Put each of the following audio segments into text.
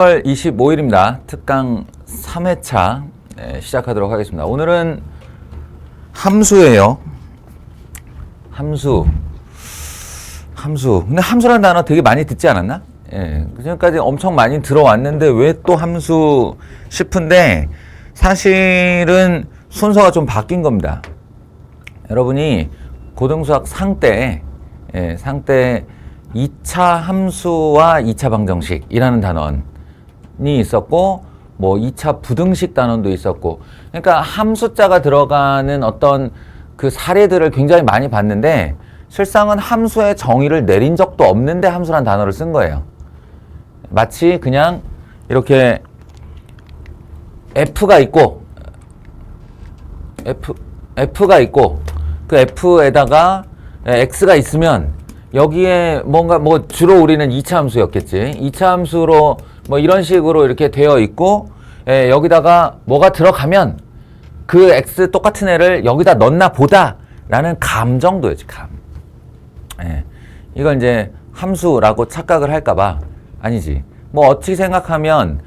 10월 25일입니다. 특강 3회차 시작하도록 하겠습니다. 오늘은 함수예요. 함수. 근데 함수라는 단어 되게 많이 듣지 않았나? 그전까지 엄청 많이 들어왔는데 왜 또 함수 싶은데 사실은 순서가 좀 바뀐 겁니다. 여러분이 고등수학 상때 2차 함수와 2차 방정식이라는 단원이 있었고, 뭐 2차 부등식 단원도 있었고, 그러니까 함수자가 들어가는 어떤 그 사례들을 굉장히 많이 봤는데, 실상은 함수의 정의를 내린 적도 없는데 함수란 단어를 쓴 거예요. 마치 그냥 이렇게 F가 있고, F가 있고, 그 F에다가 X가 있으면 여기에 뭔가 뭐 주로 우리는 2차 함수였겠지. 2차 함수로 뭐 이런 식으로 이렇게 되어 있고, 여기다가 뭐가 들어가면 그 X 똑같은 애를 여기다 넣나 보다 라는 감 정도였지, 감. 이걸 이제 함수라고 착각을 할까봐. 아니지. 뭐 어찌 생각하면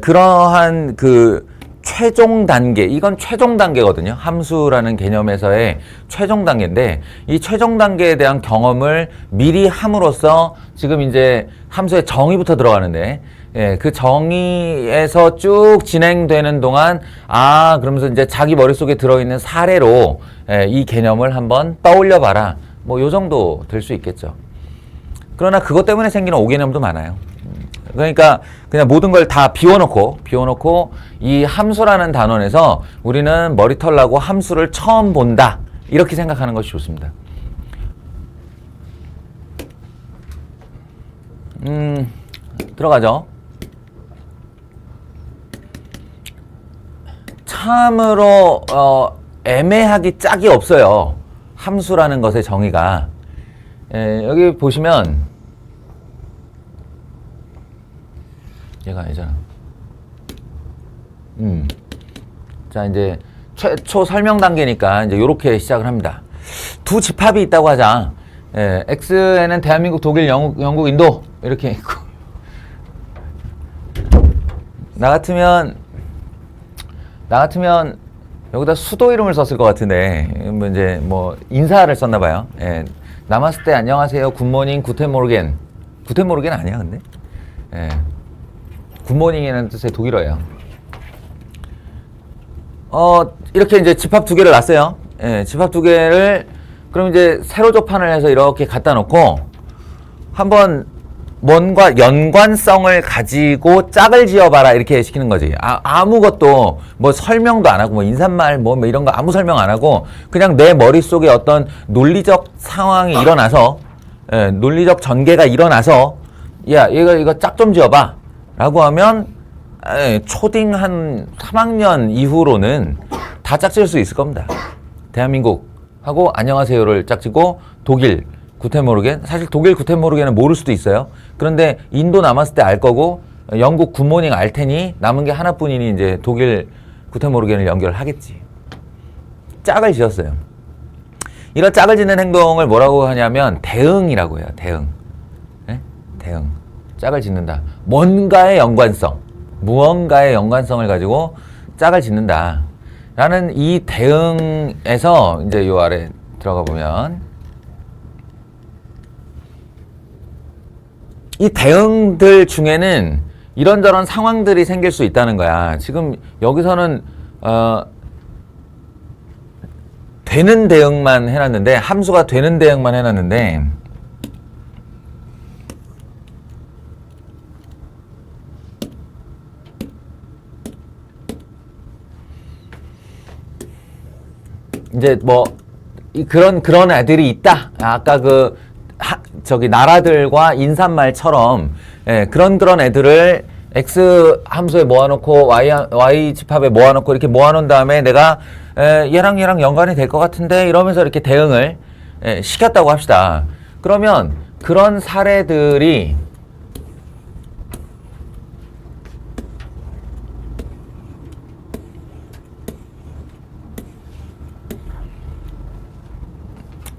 그러한 그 최종 단계, 이건 최종 단계거든요. 함수라는 개념에서의 최종 단계인데, 이 최종 단계에 대한 경험을 미리 함으로써 지금 이제 함수의 정의부터 들어가는데, 그 정의에서 쭉 진행되는 동안, 그러면서 이제 자기 머릿속에 들어있는 사례로 이 개념을 한번 떠올려 봐라. 뭐 요 정도 될 수 있겠죠. 그러나 그것 때문에 생기는 오개념도 많아요. 그러니까 그냥 모든 걸 다 비워놓고 이 함수라는 단원에서 우리는 머리털 나고 함수를 처음 본다, 이렇게 생각하는 것이 좋습니다. 들어가죠. 참으로 애매하기 짝이 없어요. 함수라는 것의 정의가. 여기 보시면 얘가 아니잖아. 자, 이제 최초 설명 단계니까 이제 요렇게 시작을 합니다. 두 집합이 있다고 하자. X에는 대한민국, 독일, 영국, 인도 이렇게 있고, 나 같으면 여기다 수도 이름을 썼을 것 같은데, 뭐 이제 뭐 인사를 썼나 봐요. 나마스테, 안녕하세요, 굿모닝, 구텐모르겐. 구텐모르겐 아니야, 근데? 굿모닝이라는 뜻의 독일어예요. 이렇게 이제 집합 두 개를 놨어요. 집합 두 개를, 그럼 이제 세로 조판을 해서 이렇게 갖다 놓고, 한번 뭔가 연관성을 가지고 짝을 지어봐라, 이렇게 시키는 거지. 아무것도, 뭐 설명도 안 하고, 뭐 인사말, 뭐 이런 거 아무 설명 안 하고, 그냥 내 머릿속에 어떤 논리적 상황이 일어나서, 논리적 전개가 일어나서, 야, 이거 짝 좀 지어봐. 라고 하면, 초딩 한 3학년 이후로는 다 짝질 수 있을 겁니다. 대한민국 하고 안녕하세요를 짝지고, 독일, 구텐모르겐. 사실 독일 구텐모르겐은 모를 수도 있어요. 그런데 인도 남았을 때 알 거고, 영국 굿모닝 알 테니 남은 게 하나뿐이니 이제 독일 구텐모르겐을 연결하겠지. 짝을 지었어요. 이런 짝을 짓는 행동을 뭐라고 하냐면 대응이라고 해요. 대응. 대응. 짝을 짓는다. 무언가의 연관성을 가지고 짝을 짓는다. 라는 이 대응에서 이제 요 아래 들어가 보면, 이 대응들 중에는 이런저런 상황들이 생길 수 있다는 거야. 지금 여기서는 되는 대응만 해놨는데, 함수가 되는 대응만 해놨는데, 이제 뭐 그런 애들이 있다. 아까 나라들과 인사말처럼, 그런 애들을 X 함수에 모아놓고 Y 집합에 모아놓고 이렇게 모아놓은 다음에 내가 얘랑 연관이 될 것 같은데 이러면서 이렇게 대응을 시켰다고 합시다. 그러면 그런 사례들이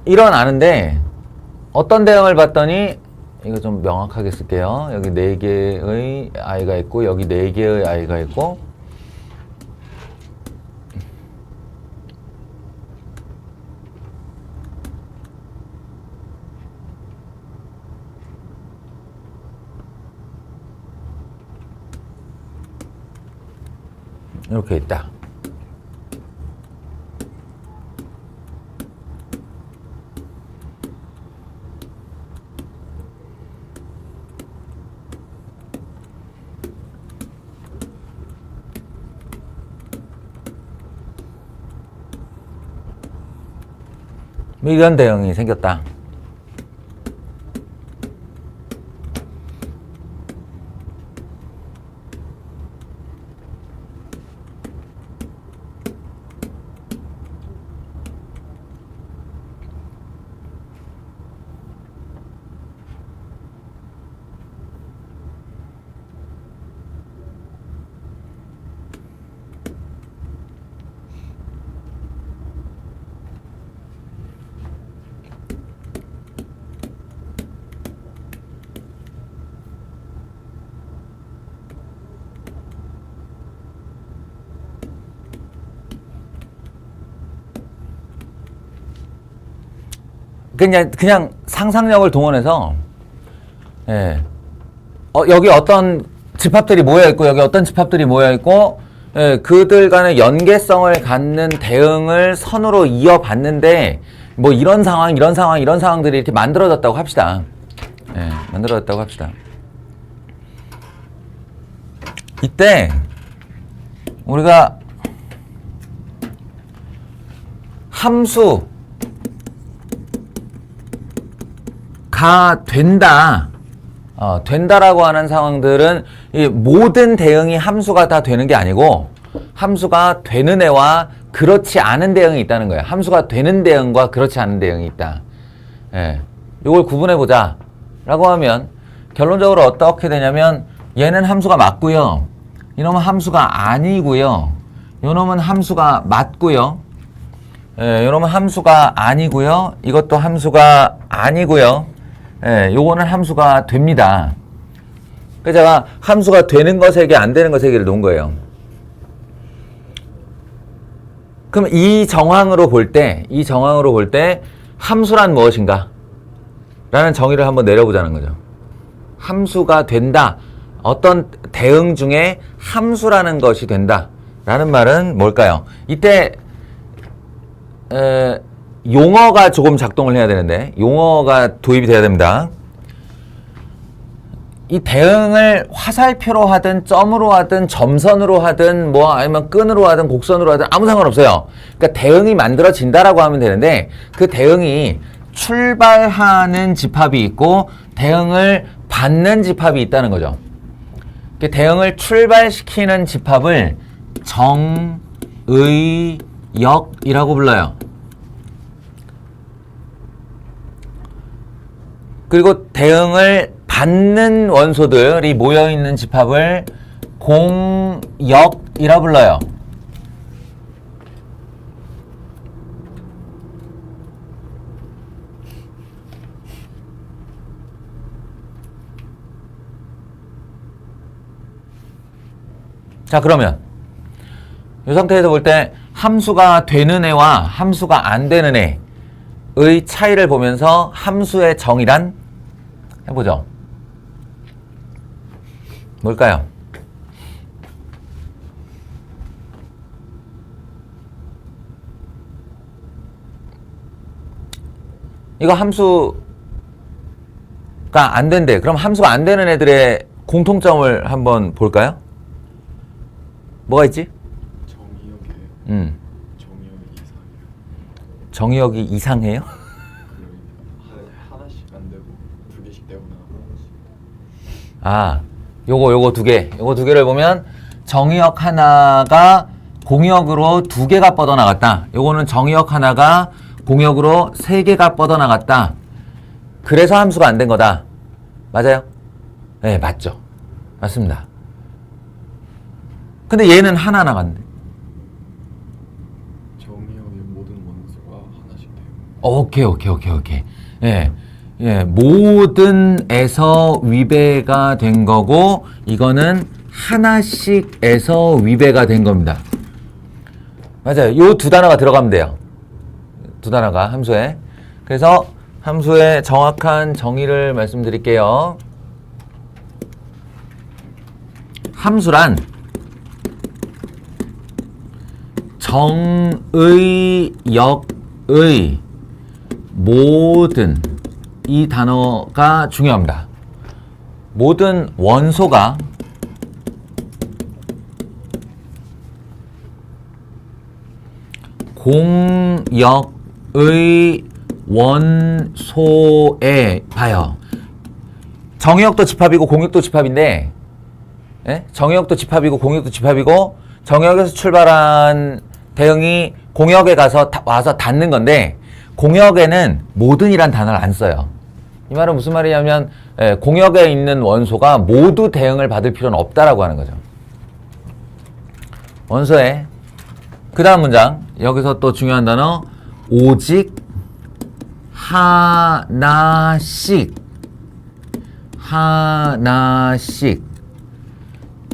일어나는데, 어떤 대응을 봤더니 이거 좀 명확하게 쓸게요. 여기 4개의 i가 있고 여기 4개의 i가 있고 이렇게 있다. 이런 대응이 생겼다. 그냥 상상력을 동원해서, 예. 여기 어떤 집합들이 모여있고, 여기 어떤 집합들이 모여있고, 예, 그들 간의 연계성을 갖는 대응을 선으로 이어봤는데, 뭐 이런 상황들이 이렇게 만들어졌다고 합시다. 예, 만들어졌다고 합시다. 이때, 우리가 함수, 가 된다. 된다라고 하는 상황들은 이 모든 대응이 함수가 다 되는 게 아니고 함수가 되는 애와 그렇지 않은 대응이 있다는 거예요. 함수가 되는 대응과 그렇지 않은 대응이 있다. 예. 이걸 구분해 보자. 라고 하면 결론적으로 어떻게 되냐면 얘는 함수가 맞고요. 이놈은 함수가 아니고요. 이놈은 함수가 맞고요. 예, 이놈은 함수가 아니고요. 이것도 함수가 아니고요. 예, 요거는 함수가 됩니다. 그래서 제가 함수가 되는 거 3개, 안 되는 거 3개를 놓은 거예요. 그럼 이 정황으로 볼 때 함수란 무엇인가? 라는 정의를 한번 내려보자는 거죠. 함수가 된다. 어떤 대응 중에 함수라는 것이 된다. 라는 말은 뭘까요? 이때 용어가 조금 작동을 해야 되는데 용어가 도입이 돼야 됩니다. 이 대응을 화살표로 하든 점으로 하든 점선으로 하든 뭐 아니면 끈으로 하든 곡선으로 하든 아무 상관없어요. 그러니까 대응이 만들어진다라고 하면 되는데 그 대응이 출발하는 집합이 있고 대응을 받는 집합이 있다는 거죠. 그 대응을 출발시키는 집합을 정의역이라고 불러요. 그리고 대응을 받는 원소들이 모여있는 집합을 공역이라 불러요. 자, 그러면 이 상태에서 볼 때 함수가 되는 애와 함수가 안 되는 애의 차이를 보면서 함수의 정의란 해보죠. 뭘까요? 이거 함수가 안 된대. 그럼 함수가 안 되는 애들의 공통점을 한번 볼까요? 뭐가 있지? 정의역이 이상해요? 하나씩 안 되고 2개씩 되거나. 아, 요거 2개. 요거 2개를 보면 정의역 하나가 공역으로 2개가 뻗어나갔다. 요거는 정의역 하나가 공역으로 3개가 뻗어나갔다. 그래서 함수가 안 된 거다. 맞아요? 네, 맞죠. 맞습니다. 근데 얘는 하나 나갔는데. 정의역의 모든 원소가 하나씩 돼요. 오케이. 예. 예, 모든에서 위배가 된 거고, 이거는 하나씩에서 위배가 된 겁니다. 맞아요. 요 두 단어가 들어가면 돼요. 두 단어가 함수에. 그래서 함수의 정확한 정의를 말씀드릴게요. 함수란 정의, 역의, 모든 이 단어가 중요합니다. 모든 원소가 공역의 원소에 봐요. 정의역도 집합이고 공역도 집합인데, 예? 정의역도 집합이고 공역도 집합이고, 정의역에서 출발한 대응이 공역에 가서 와서 닿는 건데, 공역에는 모든이란 단어를 안 써요. 이 말은 무슨 말이냐면, 예, 공역에 있는 원소가 모두 대응을 받을 필요는 없다라고 하는 거죠. 원소에 그 다음 문장, 여기서 또 중요한 단어, 오직 하나씩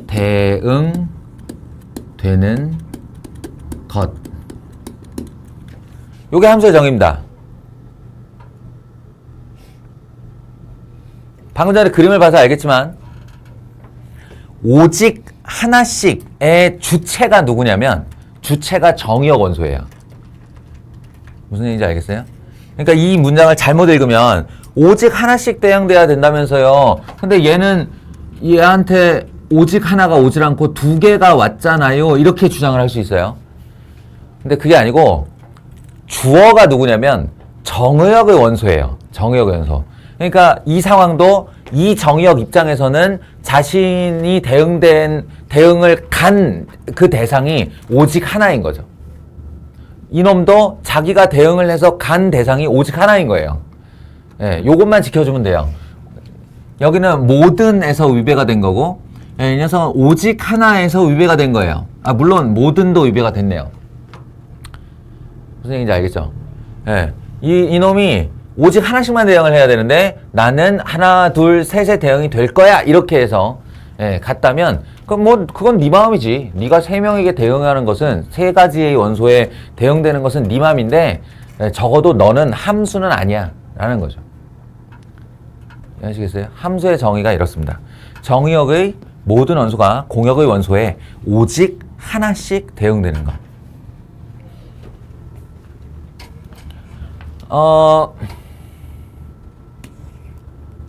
대응되는 것. 요게 함수의 정의입니다. 방금 전에 그림을 봐서 알겠지만, 오직 하나씩의 주체가 누구냐면, 주체가 정의역 원소예요. 무슨 얘기인지 알겠어요? 그러니까 이 문장을 잘못 읽으면 오직 하나씩 대응돼야 된다면서요. 근데 얘한테 오직 하나가 오질 않고 두 개가 왔잖아요. 이렇게 주장을 할 수 있어요. 근데 그게 아니고 주어가 누구냐면 정의역의 원소예요. 정의역의 원소. 그러니까 이 상황도 이 정의역 입장에서는 자신이 대응을 간 그 대상이 오직 하나인 거죠. 이놈도 자기가 대응을 해서 간 대상이 오직 하나인 거예요. 예, 요것만 지켜주면 돼요. 여기는 모든에서 위배가 된 거고, 예, 이 녀석은 오직 하나에서 위배가 된 거예요. 아, 물론 모든도 위배가 됐네요. 무슨 얘기인지 알겠죠? 예, 이놈이 오직 하나씩만 대응을 해야 되는데 나는 하나, 둘, 셋의 대응이 될 거야 이렇게 해서 예, 갔다면 그건 네 마음이지. 네가 세 명에게 대응하는 것은 세 가지의 원소에 대응되는 것은 네 마음인데 예, 적어도 너는 함수는 아니야 라는 거죠. 아시겠어요? 함수의 정의가 이렇습니다. 정의역의 모든 원소가 공역의 원소에 오직 하나씩 대응되는 것.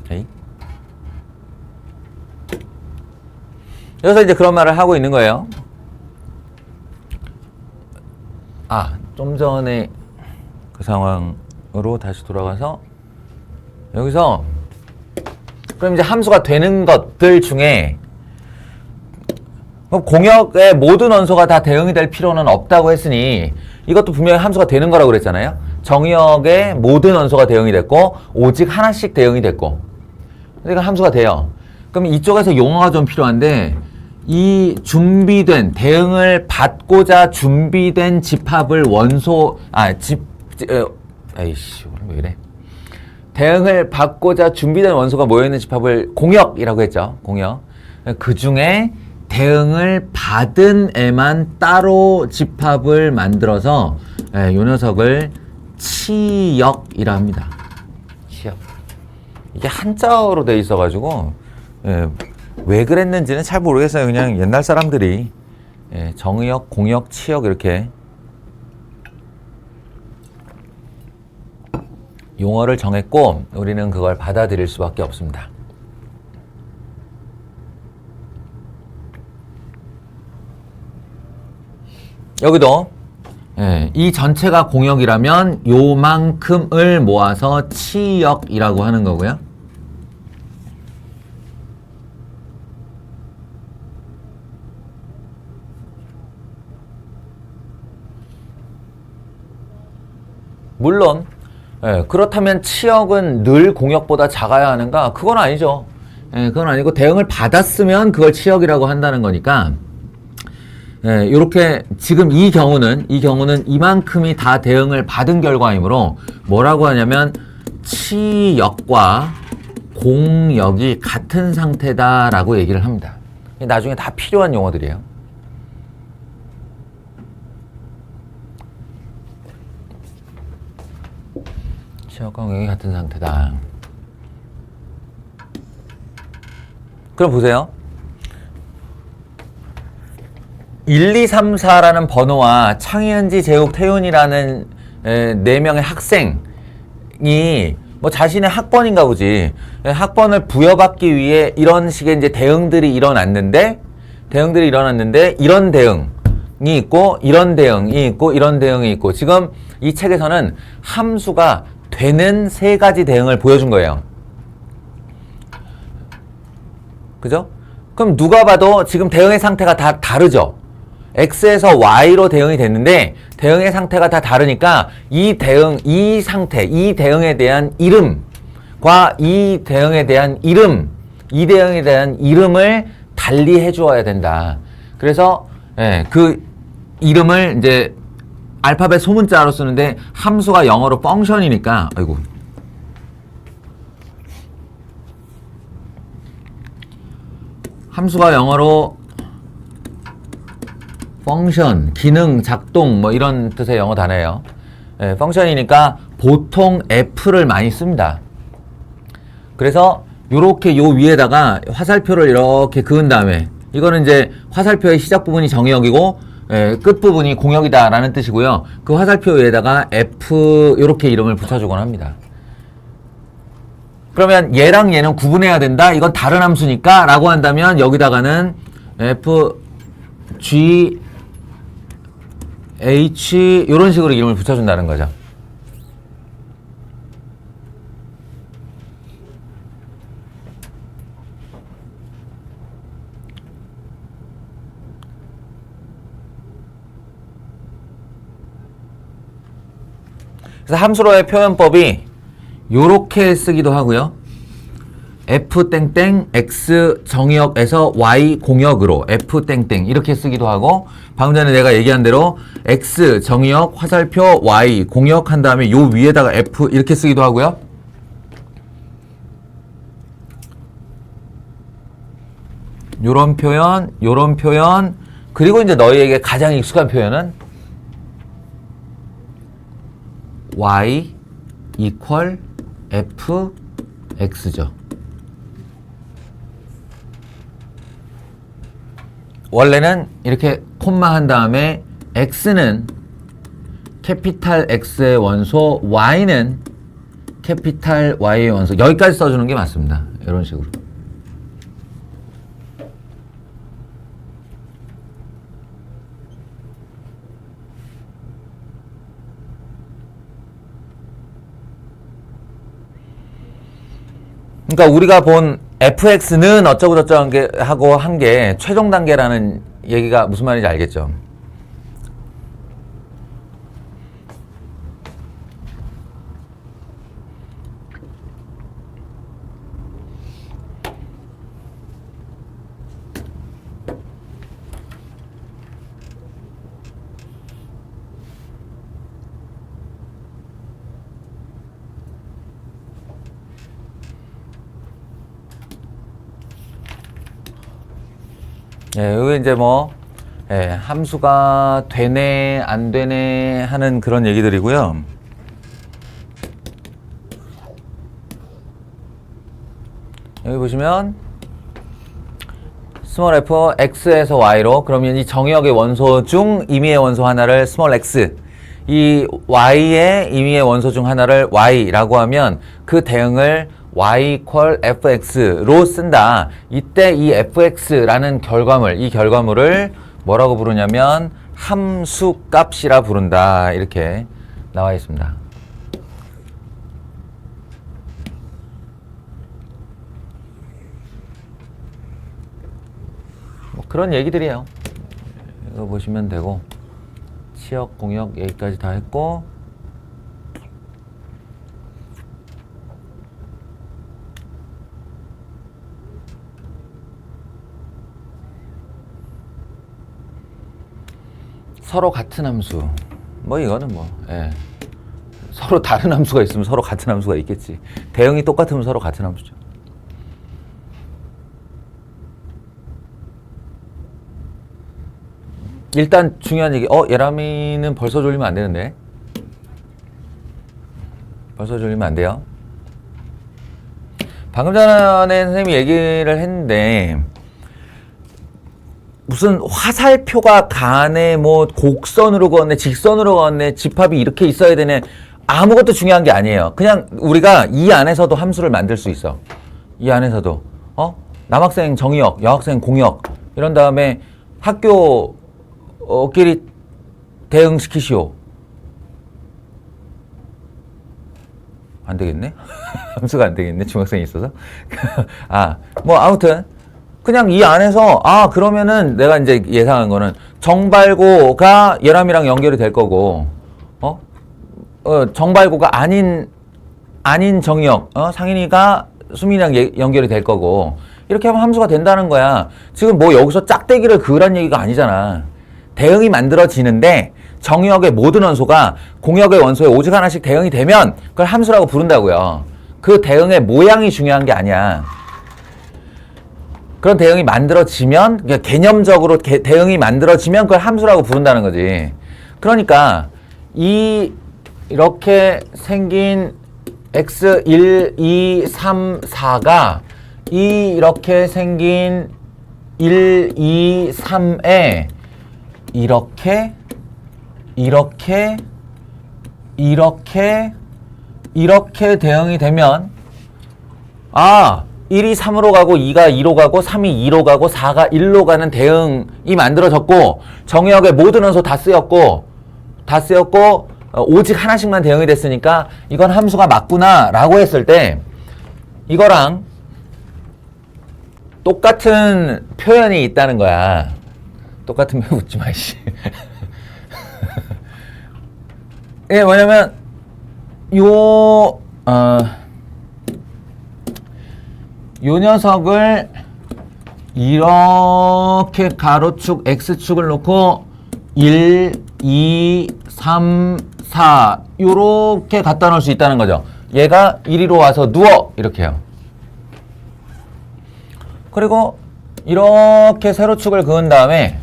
오케이. 여기서 이제 그런 말을 하고 있는 거예요. 좀 전에 그 상황으로 다시 돌아가서 여기서 그럼 이제 함수가 되는 것들 중에 공역의 모든 원소가 다 대응이 될 필요는 없다고 했으니 이것도 분명히 함수가 되는 거라고 그랬잖아요. 정의역의 모든 원소가 대응이 됐고 오직 하나씩 대응이 됐고 그러니까 함수가 돼요. 그럼 이쪽에서 용어가 좀 필요한데 이 준비된 대응을 받고자 준비된 집합을 왜 이래? 대응을 받고자 준비된 원소가 모여있는 집합을 공역이라고 했죠. 공역. 그 중에 대응을 받은 애만 따로 집합을 만들어서 이 녀석을 치역이라 합니다. 치역. 이게 한자어로 돼 있어가지고 왜 그랬는지는 잘 모르겠어요. 그냥 옛날 사람들이 정의역, 공역, 치역 이렇게 용어를 정했고 우리는 그걸 받아들일 수밖에 없습니다. 여기도 이 전체가 공역이라면 요만큼을 모아서 치역이라고 하는 거고요. 물론 그렇다면 치역은 늘 공역보다 작아야 하는가? 그건 아니죠. 그건 아니고 대응을 받았으면 그걸 치역이라고 한다는 거니까 이렇게 지금 이 경우는 이만큼이 다 대응을 받은 결과이므로 뭐라고 하냐면 치역과 공역이 같은 상태다라고 얘기를 합니다. 나중에 다 필요한 용어들이에요. 치역과 공역이 같은 상태다. 그럼 보세요. 1, 2, 3, 4라는 번호와 창현지, 재욱, 태윤이라는 4명의 학생이 뭐 자신의 학번인가 보지. 학번을 부여받기 위해 이런 식의 이제 대응들이 일어났는데 이런 대응이 있고 이런 대응이 있고 이런 대응이 있고 지금 이 책에서는 함수가 되는 3가지 대응을 보여준 거예요. 그죠? 그럼 누가 봐도 지금 대응의 상태가 다 다르죠? X에서 Y로 대응이 됐는데 대응의 상태가 다 다르니까 이 대응에 대한 이름과 이 대응에 대한 이름을 달리 해주어야 된다. 그래서 그 이름을 이제 알파벳 소문자로 쓰는데 함수가 영어로 펑션이니까 함수가 영어로 펑션, 기능, 작동 뭐 이런 뜻의 영어 단어예요. 펑션이니까 보통 F를 많이 씁니다. 그래서 요렇게 요 위에다가 화살표를 이렇게 그은 다음에 이거는 이제 화살표의 시작 부분이 정역이고 끝 부분이 공역이다라는 뜻이고요. 그 화살표 위에다가 F 요렇게 이름을 붙여주곤 합니다. 그러면 얘랑 얘는 구분해야 된다. 이건 다른 함수니까 라고 한다면 여기다가는 F, G, H 이런 식으로 이름을 붙여준다는 거죠. 그래서 함수로의 표현법이 요렇게 쓰기도 하고요. F 땡땡 X 정역에서 Y 공역으로 F 땡땡 이렇게 쓰기도 하고 방금 전에 내가 얘기한 대로 X 정역 화살표 Y 공역 한 다음에 요 위에다가 F 이렇게 쓰기도 하고요. 요런 표현 그리고 이제 너희에게 가장 익숙한 표현은 Y equal F X죠. 원래는 이렇게 콤마 한 다음에 X는 캐피탈 X의 원소, Y는 캐피탈 Y의 원소. 여기까지 써주는 게 맞습니다. 이런 식으로. 그러니까 우리가 본 fx는 어쩌고 저쩌고 하고 한 게 최종 단계라는 얘기가 무슨 말인지 알겠죠? 여기 이제 뭐 함수가 되네 안 되네 하는 그런 얘기들이고요. 여기 보시면 스몰 f x에서 y로 그러면 이 정역의 원소 중 임의의 원소 하나를 스몰 x 이 y의 임의의 원소 중 하나를 y라고 하면 그 대응을 y equal fx로 쓴다. 이때 이 fx라는 결과물, 이 결과물을 뭐라고 부르냐면 함수값이라 부른다. 이렇게 나와 있습니다. 뭐 그런 얘기들이에요. 이거 보시면 되고 치역, 공역 여기까지 다 했고 서로 같은 함수 뭐 이거는 뭐 서로 다른 함수가 있으면 서로 같은 함수가 있겠지. 대응이 똑같으면 서로 같은 함수죠. 일단 중요한 얘기. 예람이는 벌써 졸리면 안 되는데. 벌써 졸리면 안 돼요. 방금 전에 선생님이 얘기를 했는데 무슨 화살표가 가네, 뭐 곡선으로 그었네, 직선으로 그었네, 집합이 이렇게 있어야 되네, 아무것도 중요한 게 아니에요. 그냥 우리가 이 안에서도 함수를 만들 수 있어. 이 안에서도 남학생 정의역, 여학생 공역 이런 다음에 학교끼리 대응시키시오. 안 되겠네? 함수가 안 되겠네, 중학생이 있어서. 뭐 아무튼 그냥 이 안에서 그러면은 내가 이제 예상한 거는 정발고가 예람이랑 연결이 될 거고, 정발고가 아닌 정의역, 상인이가 수민이랑 연결이 될 거고, 이렇게 하면 함수가 된다는 거야. 지금 뭐 여기서 짝대기를 그으란 얘기가 아니잖아. 대응이 만들어지는데 정의역의 모든 원소가 공역의 원소에 오직 하나씩 대응이 되면 그걸 함수라고 부른다고요. 그 대응의 모양이 중요한 게 아니야. 그런 대응이 만들어지면, 그러니까 개념적으로 대응이 만들어지면 그걸 함수라고 부른다는 거지. 그러니까 이렇게 생긴 x1, 2, 3, 4가 이렇게 생긴 1, 2, 3에 이렇게 대응이 되면 1이 3으로 가고 2가 2로 가고 3이 2로 가고 4가 1로 가는 대응이 만들어졌고, 정의역의 모든 원소 다 쓰였고 오직 하나씩만 대응이 됐으니까 이건 함수가 맞구나 라고 했을 때 이거랑 똑같은 표현이 있다는 거야. 똑같은 표현 웃지 마, 씨. 이게 뭐냐면 요 녀석을 이렇게 가로축 x축을 놓고 1, 2, 3, 4 요렇게 갖다 놓을 수 있다는 거죠. 얘가 이리로 와서 누워 이렇게요. 그리고 이렇게 세로축을 그은 다음에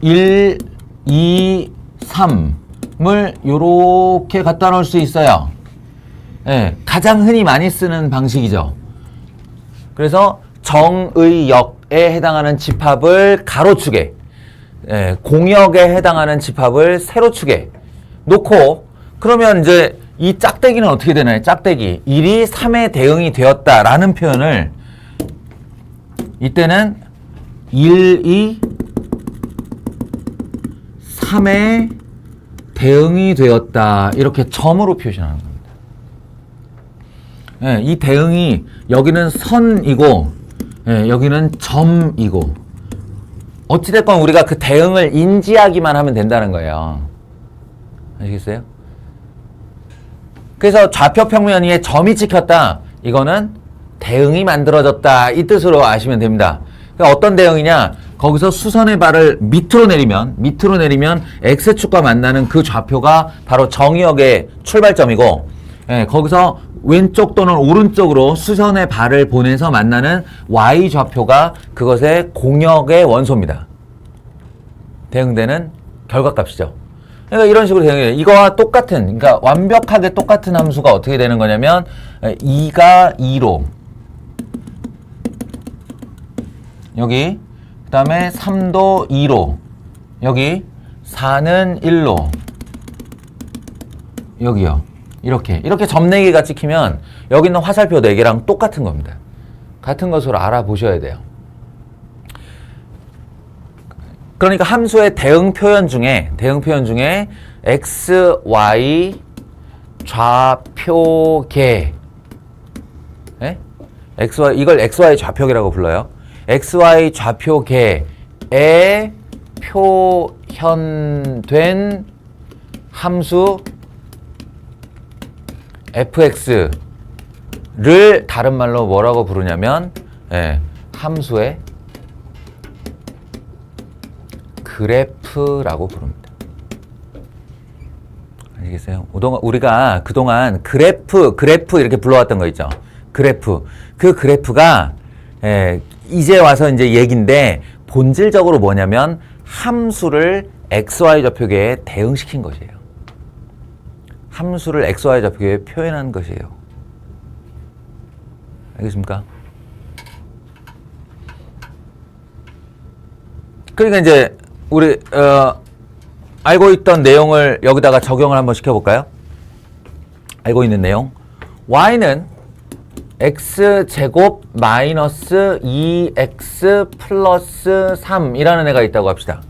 1, 2, 3을 요렇게 갖다 놓을 수 있어요. 예, 가장 흔히 많이 쓰는 방식이죠. 그래서 정의역에 해당하는 집합을 가로축에, 공역에 해당하는 집합을 세로축에 놓고, 그러면 이제 이 짝대기는 어떻게 되나요? 짝대기 1이 3에 대응이 되었다라는 표현을 이때는 1이 3에 대응이 되었다 이렇게 점으로 표시하는 겁니다. 이 대응이 여기는 선이고 여기는 점이고, 어찌됐건 우리가 그 대응을 인지하기만 하면 된다는 거예요. 아시겠어요? 그래서 좌표 평면 위에 점이 찍혔다, 이거는 대응이 만들어졌다 이 뜻으로 아시면 됩니다. 그러니까 어떤 대응이냐, 거기서 수선의 발을 밑으로 내리면 X축과 만나는 그 좌표가 바로 정의역의 출발점이고, 거기서 왼쪽 또는 오른쪽으로 수선의 발을 보내서 만나는 Y 좌표가 그것의 공역의 원소입니다. 대응되는 결과값이죠. 그러니까 이런 식으로 대응해요. 이거와 똑같은, 그러니까 완벽하게 똑같은 함수가 어떻게 되는 거냐면 2가 2로 여기, 그 다음에 3도 2로 여기, 4는 1로 여기요. 이렇게 점 4개가 찍히면 여기 있는 화살표 4개랑 똑같은 겁니다. 같은 것으로 알아보셔야 돼요. 그러니까 함수의 대응 표현 중에 x, y 좌표계, 이걸 x, y 좌표계라고 불러요. x, y 좌표계에 표현된 함수 fx를 다른 말로 뭐라고 부르냐면 함수의 그래프라고 부릅니다. 아시겠어요? 우리가 그동안 그래프 이렇게 불러왔던 거 있죠. 그래프. 그 그래프가 이제 와서 이제 얘기인데 본질적으로 뭐냐면 함수를 XY 좌표계에 대응시킨 것이에요. 함수를 XY 좌표계에 표현한 것이에요. 알겠습니까? 그러니까 이제 우리 알고 있던 내용을 여기다가 적용을 한번 시켜볼까요? 알고 있는 내용. y는 x제곱 마이너스 2x 플러스 3이라는 애가 있다고 합시다.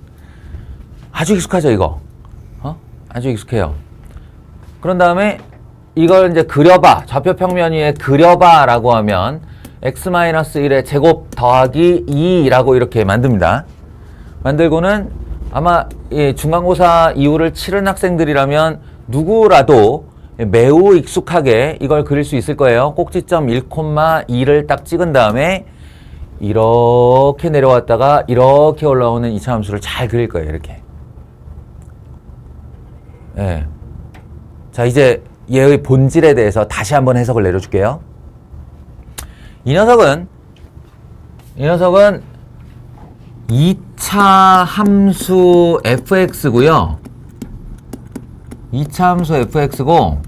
아주 익숙하죠, 이거? 아주 익숙해요. 그런 다음에 이걸 이제 그려봐. 좌표 평면 위에 그려봐 라고 하면 x-1의 제곱 더하기 2라고 이렇게 만듭니다. 만들고는 아마 중간고사 이후를 치른 학생들이라면 누구라도 매우 익숙하게 이걸 그릴 수 있을 거예요. 꼭지점 1,2를 딱 찍은 다음에 이렇게 내려왔다가 이렇게 올라오는 이차함수를 잘 그릴 거예요. 이렇게. 네. 자, 이제 얘의 본질에 대해서 다시 한번 해석을 내려줄게요. 이 녀석은 2차 함수 fx고요. 2차 함수 fx고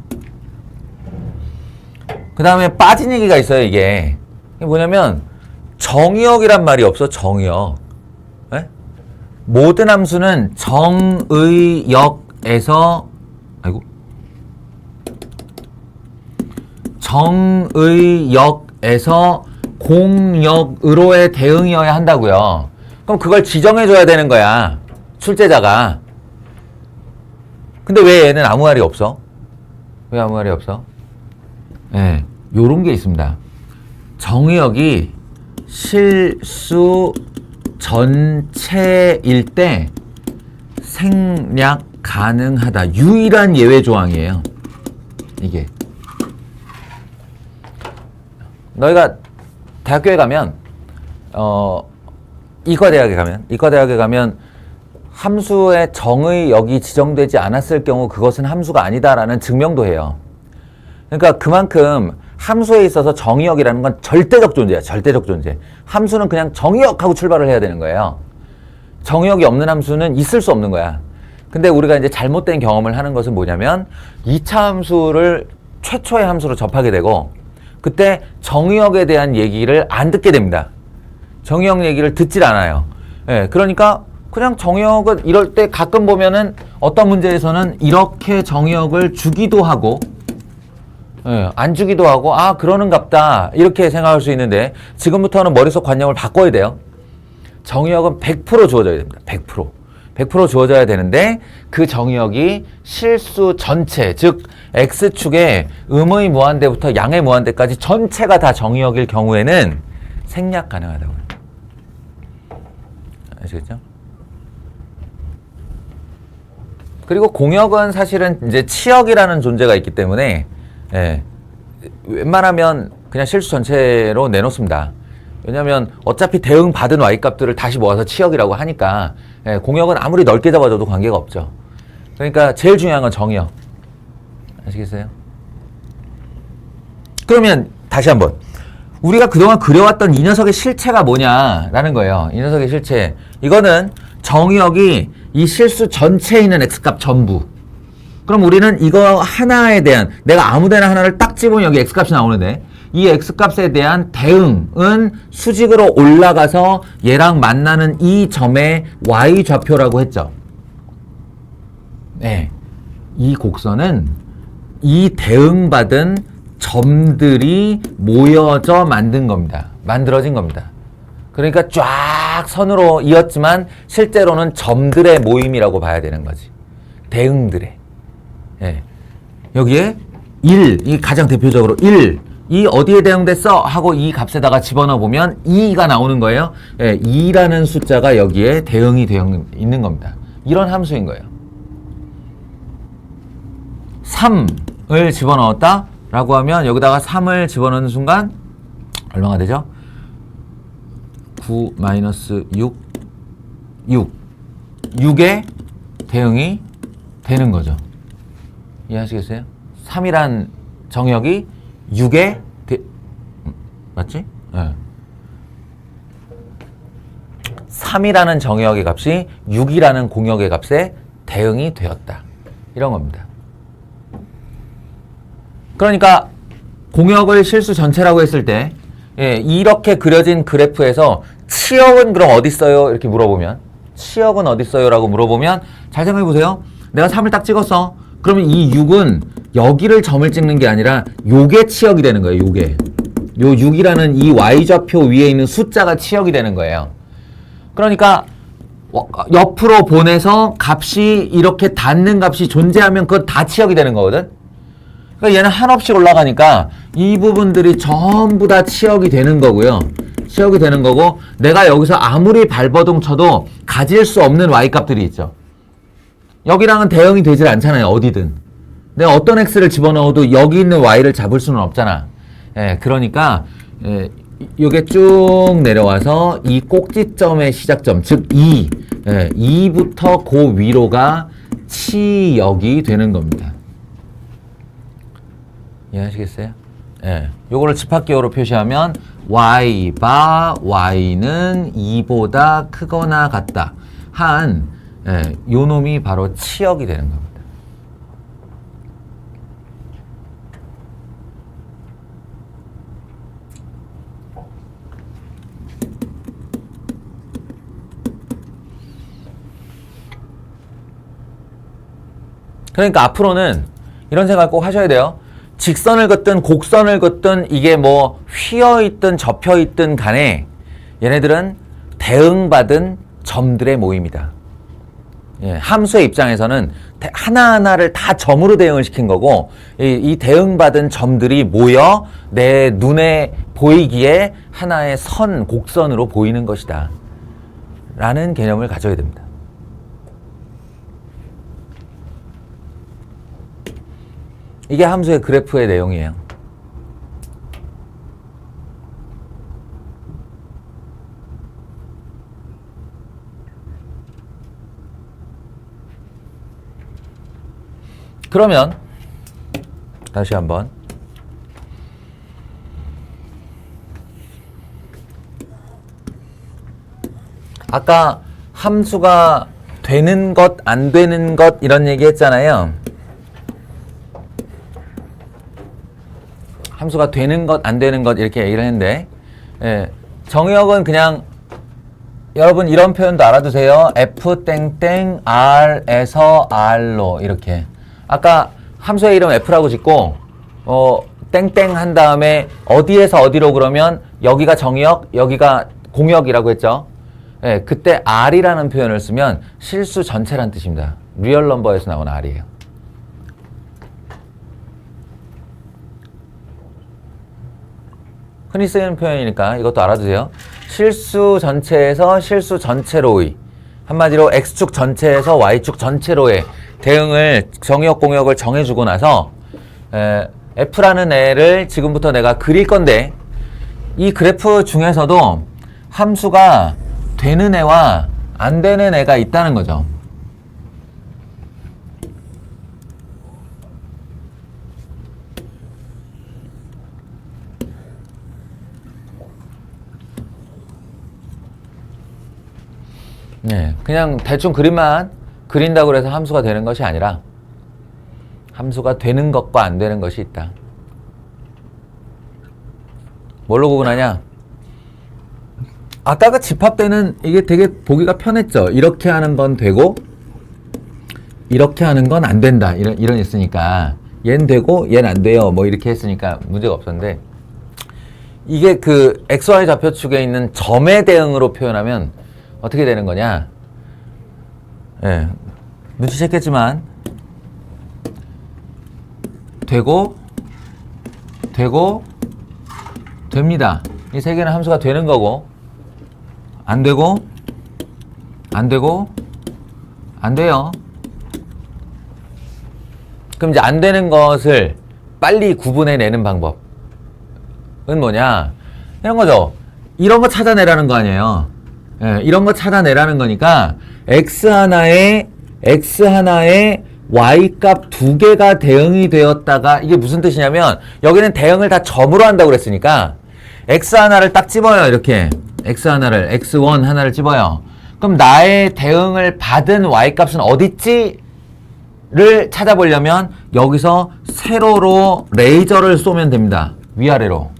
그 다음에 빠진 얘기가 있어요. 이게 뭐냐면 정의역이란 말이 없어. 정의역. 네? 모든 함수는 정의역에서 정의역에서 공역으로의 대응이어야 한다고요. 그럼 그걸 지정해줘야 되는 거야. 출제자가. 근데 왜 얘는 아무 말이 없어? 왜 아무 말이 없어? 네, 요런 게 있습니다. 정의역이 실수 전체일 때 생략 가능하다. 유일한 예외 조항이에요. 이게. 너희가 대학교에 가면 이과대학에 가면 함수의 정의역이 지정되지 않았을 경우 그것은 함수가 아니다라는 증명도 해요. 그러니까 그만큼 함수에 있어서 정의역이라는 건 절대적 존재야. 절대적 존재. 함수는 그냥 정의역하고 출발을 해야 되는 거예요. 정의역이 없는 함수는 있을 수 없는 거야. 근데 우리가 이제 잘못된 경험을 하는 것은 뭐냐면 2차 함수를 최초의 함수로 접하게 되고 그때 정의역에 대한 얘기를 안 듣게 됩니다. 정의역 얘기를 듣질 않아요. 예, 그러니까 그냥 정의역은 이럴 때 가끔 보면은 어떤 문제에서는 이렇게 정의역을 주기도 하고 예, 안 주기도 하고 아 그러는갑다 이렇게 생각할 수 있는데 지금부터는 머릿속 관념을 바꿔야 돼요. 정의역은 100% 주어져야 됩니다. 100% 주어져야 되는데 그 정의역이 실수 전체 즉 X축의 음의 무한대부터 양의 무한대까지 전체가 다 정의역일 경우에는 생략 가능하다고요. 아시겠죠? 그리고 공역은 사실은 이제 치역이라는 존재가 있기 때문에 예, 웬만하면 그냥 실수 전체로 내놓습니다. 왜냐하면 어차피 대응 받은 y값들을 다시 모아서 치역이라고 하니까 예, 공역은 아무리 넓게 잡아줘도 관계가 없죠. 그러니까 제일 중요한 건 정의역. 아시겠어요? 그러면 다시 한번 우리가 그동안 그려왔던 이 녀석의 실체가 뭐냐라는 거예요. 이 녀석의 실체. 이거는 정의역이 이 실수 전체에 있는 x값 전부. 그럼 우리는 이거 하나에 대한 내가 아무데나 하나를 딱 집으면 여기 x값이 나오는데 이 x값에 대한 대응은 수직으로 올라가서 얘랑 만나는 이 점의 y좌표라고 했죠. 네. 이 곡선은 이 대응받은 점들이 모여져 만들어진 겁니다. 그러니까 쫙 선으로 이었지만 실제로는 점들의 모임이라고 봐야 되는 거지. 대응들의. 예. 여기에 1, 이 가장 대표적으로 1, 이 어디에 대응됐어? 하고 이 값에다가 집어넣어 보면 2가 나오는 거예요. 예, 2라는 숫자가 여기에 대응이 되어 있는 겁니다. 이런 함수인 거예요. 3을 집어넣었다? 라고 하면 여기다가 3을 집어넣는 순간 얼마가 되죠? 9 마이너스 6 6의 대응이 되는 거죠. 이해하시겠어요? 3이란 정역이 6의 맞지? 네. 3이라는 정역의 값이 6이라는 공역의 값에 대응이 되었다. 이런 겁니다. 그러니까 공역을 실수 전체라고 했을 때 이렇게 그려진 그래프에서 치역은 그럼 어디 있어요? 이렇게 물어보면 치역은 어디 있어요? 라고 물어보면 잘 생각해 보세요. 내가 3을 딱 찍었어. 그러면 이 6은 여기를 점을 찍는 게 아니라 요게 치역이 되는 거예요. 요게. 요 6이라는 이 y좌표 위에 있는 숫자가 치역이 되는 거예요. 그러니까 옆으로 보내서 값이 이렇게 닿는 값이 존재하면 그건 다 치역이 되는 거거든. 그러니까 얘는 한없이 올라가니까 이 부분들이 전부 다 치역이 되는 거고요. 치역이 되는 거고 내가 여기서 아무리 발버둥 쳐도 가질 수 없는 y값들이 있죠. 여기랑은 대응이 되질 않잖아요. 어디든. 내가 어떤 x를 집어넣어도 여기 있는 y를 잡을 수는 없잖아. 그러니까 이게 쭉 내려와서 이 꼭지점의 시작점, 즉 2부터 그 위로가 치역이 되는 겁니다. 이해하시겠어요? 요거를 집합기호로 표시하면 y바 y는 2보다 크거나 같다 한 요 놈이 바로 치역이 되는 겁니다. 그러니까 앞으로는 이런 생각 꼭 하셔야 돼요. 직선을 긋든 곡선을 긋든 이게 뭐 휘어있든 접혀있든 간에 얘네들은 대응받은 점들의 모임이다. 함수의 입장에서는 하나하나를 다 점으로 대응을 시킨 거고 이 대응받은 점들이 모여 내 눈에 보이기에 하나의 선, 곡선으로 보이는 것이다. 라는 개념을 가져야 됩니다. 이게 함수의 그래프의 내용이에요. 그러면 다시 한번 아까 함수가 되는 것, 안 되는 것 이런 얘기 했잖아요. 함수가 되는 것, 안 되는 것 이렇게 얘기를 했는데 정의역은 그냥 여러분 이런 표현도 알아두세요. f 땡땡 r에서 r로 이렇게 아까 함수의 이름 f라고 짓고 땡땡 한 다음에 어디에서 어디로 그러면 여기가 정의역, 여기가 공역이라고 했죠. 그때 r이라는 표현을 쓰면 실수 전체란 뜻입니다. 리얼 넘버에서 나온 r이에요. 흔히 쓰이는 표현이니까 이것도 알아두세요. 실수 전체에서 실수 전체로의 한마디로 x축 전체에서 y축 전체로의 대응을 정의역 공역을 정해주고 나서 f라는 애를 지금부터 내가 그릴 건데 이 그래프 중에서도 함수가 되는 애와 안 되는 애가 있다는 거죠. 그냥 대충 그림만 그린다고 해서 함수가 되는 것이 아니라 함수가 되는 것과 안 되는 것이 있다. 뭘로 구분하냐? 아까 그 집합되는 이게 되게 보기가 편했죠. 이렇게 하는 건 되고 이렇게 하는 건 안 된다. 이런 있으니까 얘는 되고 얘는 안 돼요. 뭐 이렇게 했으니까 문제가 없었는데 이게 그 XY 좌표축에 있는 점의 대응으로 표현하면 어떻게 되는 거냐? 눈치챘겠지만 되고 됩니다. 이 세 개는 함수가 되는 거고 안 되고 안 돼요. 그럼 이제 안 되는 것을 빨리 구분해내는 방법은 뭐냐? 이런 거죠. 이런 거 찾아내라는 거 아니에요. 이런 거 찾아내라는 거니까 x 하나에 y값 두 개가 대응이 되었다가 이게 무슨 뜻이냐면 여기는 대응을 다 점으로 한다고 그랬으니까 x 하나를 딱 집어요. 이렇게 x 하나를 x1 하나를 집어요. 그럼 나의 대응을 받은 y값은 어딨지? 를 찾아보려면 여기서 세로로 레이저를 쏘면 됩니다. 위아래로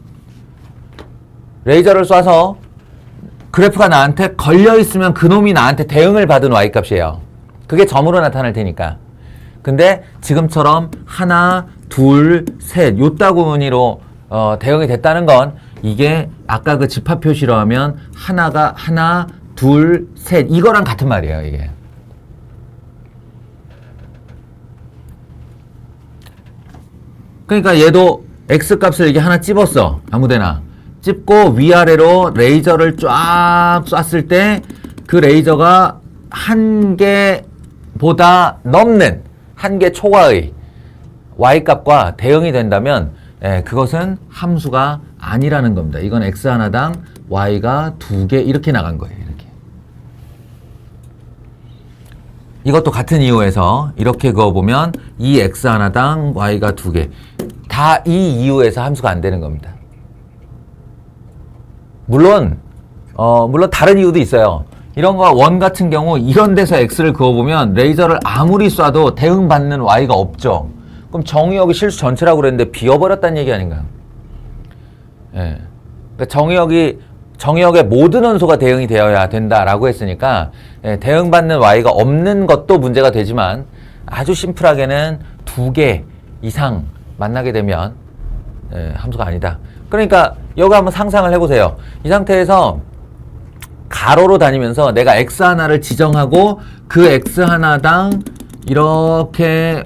레이저를 쏴서 그래프가 나한테 걸려있으면 그놈이 나한테 대응을 받은 y값이에요. 그게 점으로 나타날 테니까. 근데 지금처럼 하나, 둘, 셋 요따구무늬로 대응이 됐다는 건 이게 아까 그 집합 표시로 하면 하나가 하나, 둘, 셋 이거랑 같은 말이에요. 이게. 그러니까 얘도 x값을 이렇게 하나 찝었어. 아무데나. 찝고 위아래로 레이저를 쫙 쐈을 때 그 레이저가 한 개보다 넘는 한 개 초과의 y값과 대응이 된다면 그것은 함수가 아니라는 겁니다. 이건 x 하나당 y가 두 개 이렇게 나간 거예요. 이렇게. 이것도 같은 이유에서 이렇게 그어보면 이 x 하나당 y가 두 개. 다 이 이유에서 함수가 안 되는 겁니다. 물론 다른 이유도 있어요. 이런 거 원 같은 경우 이런 데서 x를 그어보면 레이저를 아무리 쏴도 대응받는 y가 없죠. 그럼 정의역이 실수 전체라고 그랬는데 비워버렸다는 얘기 아닌가요? 예. 그러니까 정의역의 모든 원소가 대응이 되어야 된다라고 했으니까 대응받는 y가 없는 것도 문제가 되지만 아주 심플하게는 두 개 이상 만나게 되면 함수가 아니다. 그러니까 여기 한번 상상을 해보세요. 이 상태에서 가로로 다니면서 내가 x 하나를 지정하고 그 x 하나당 이렇게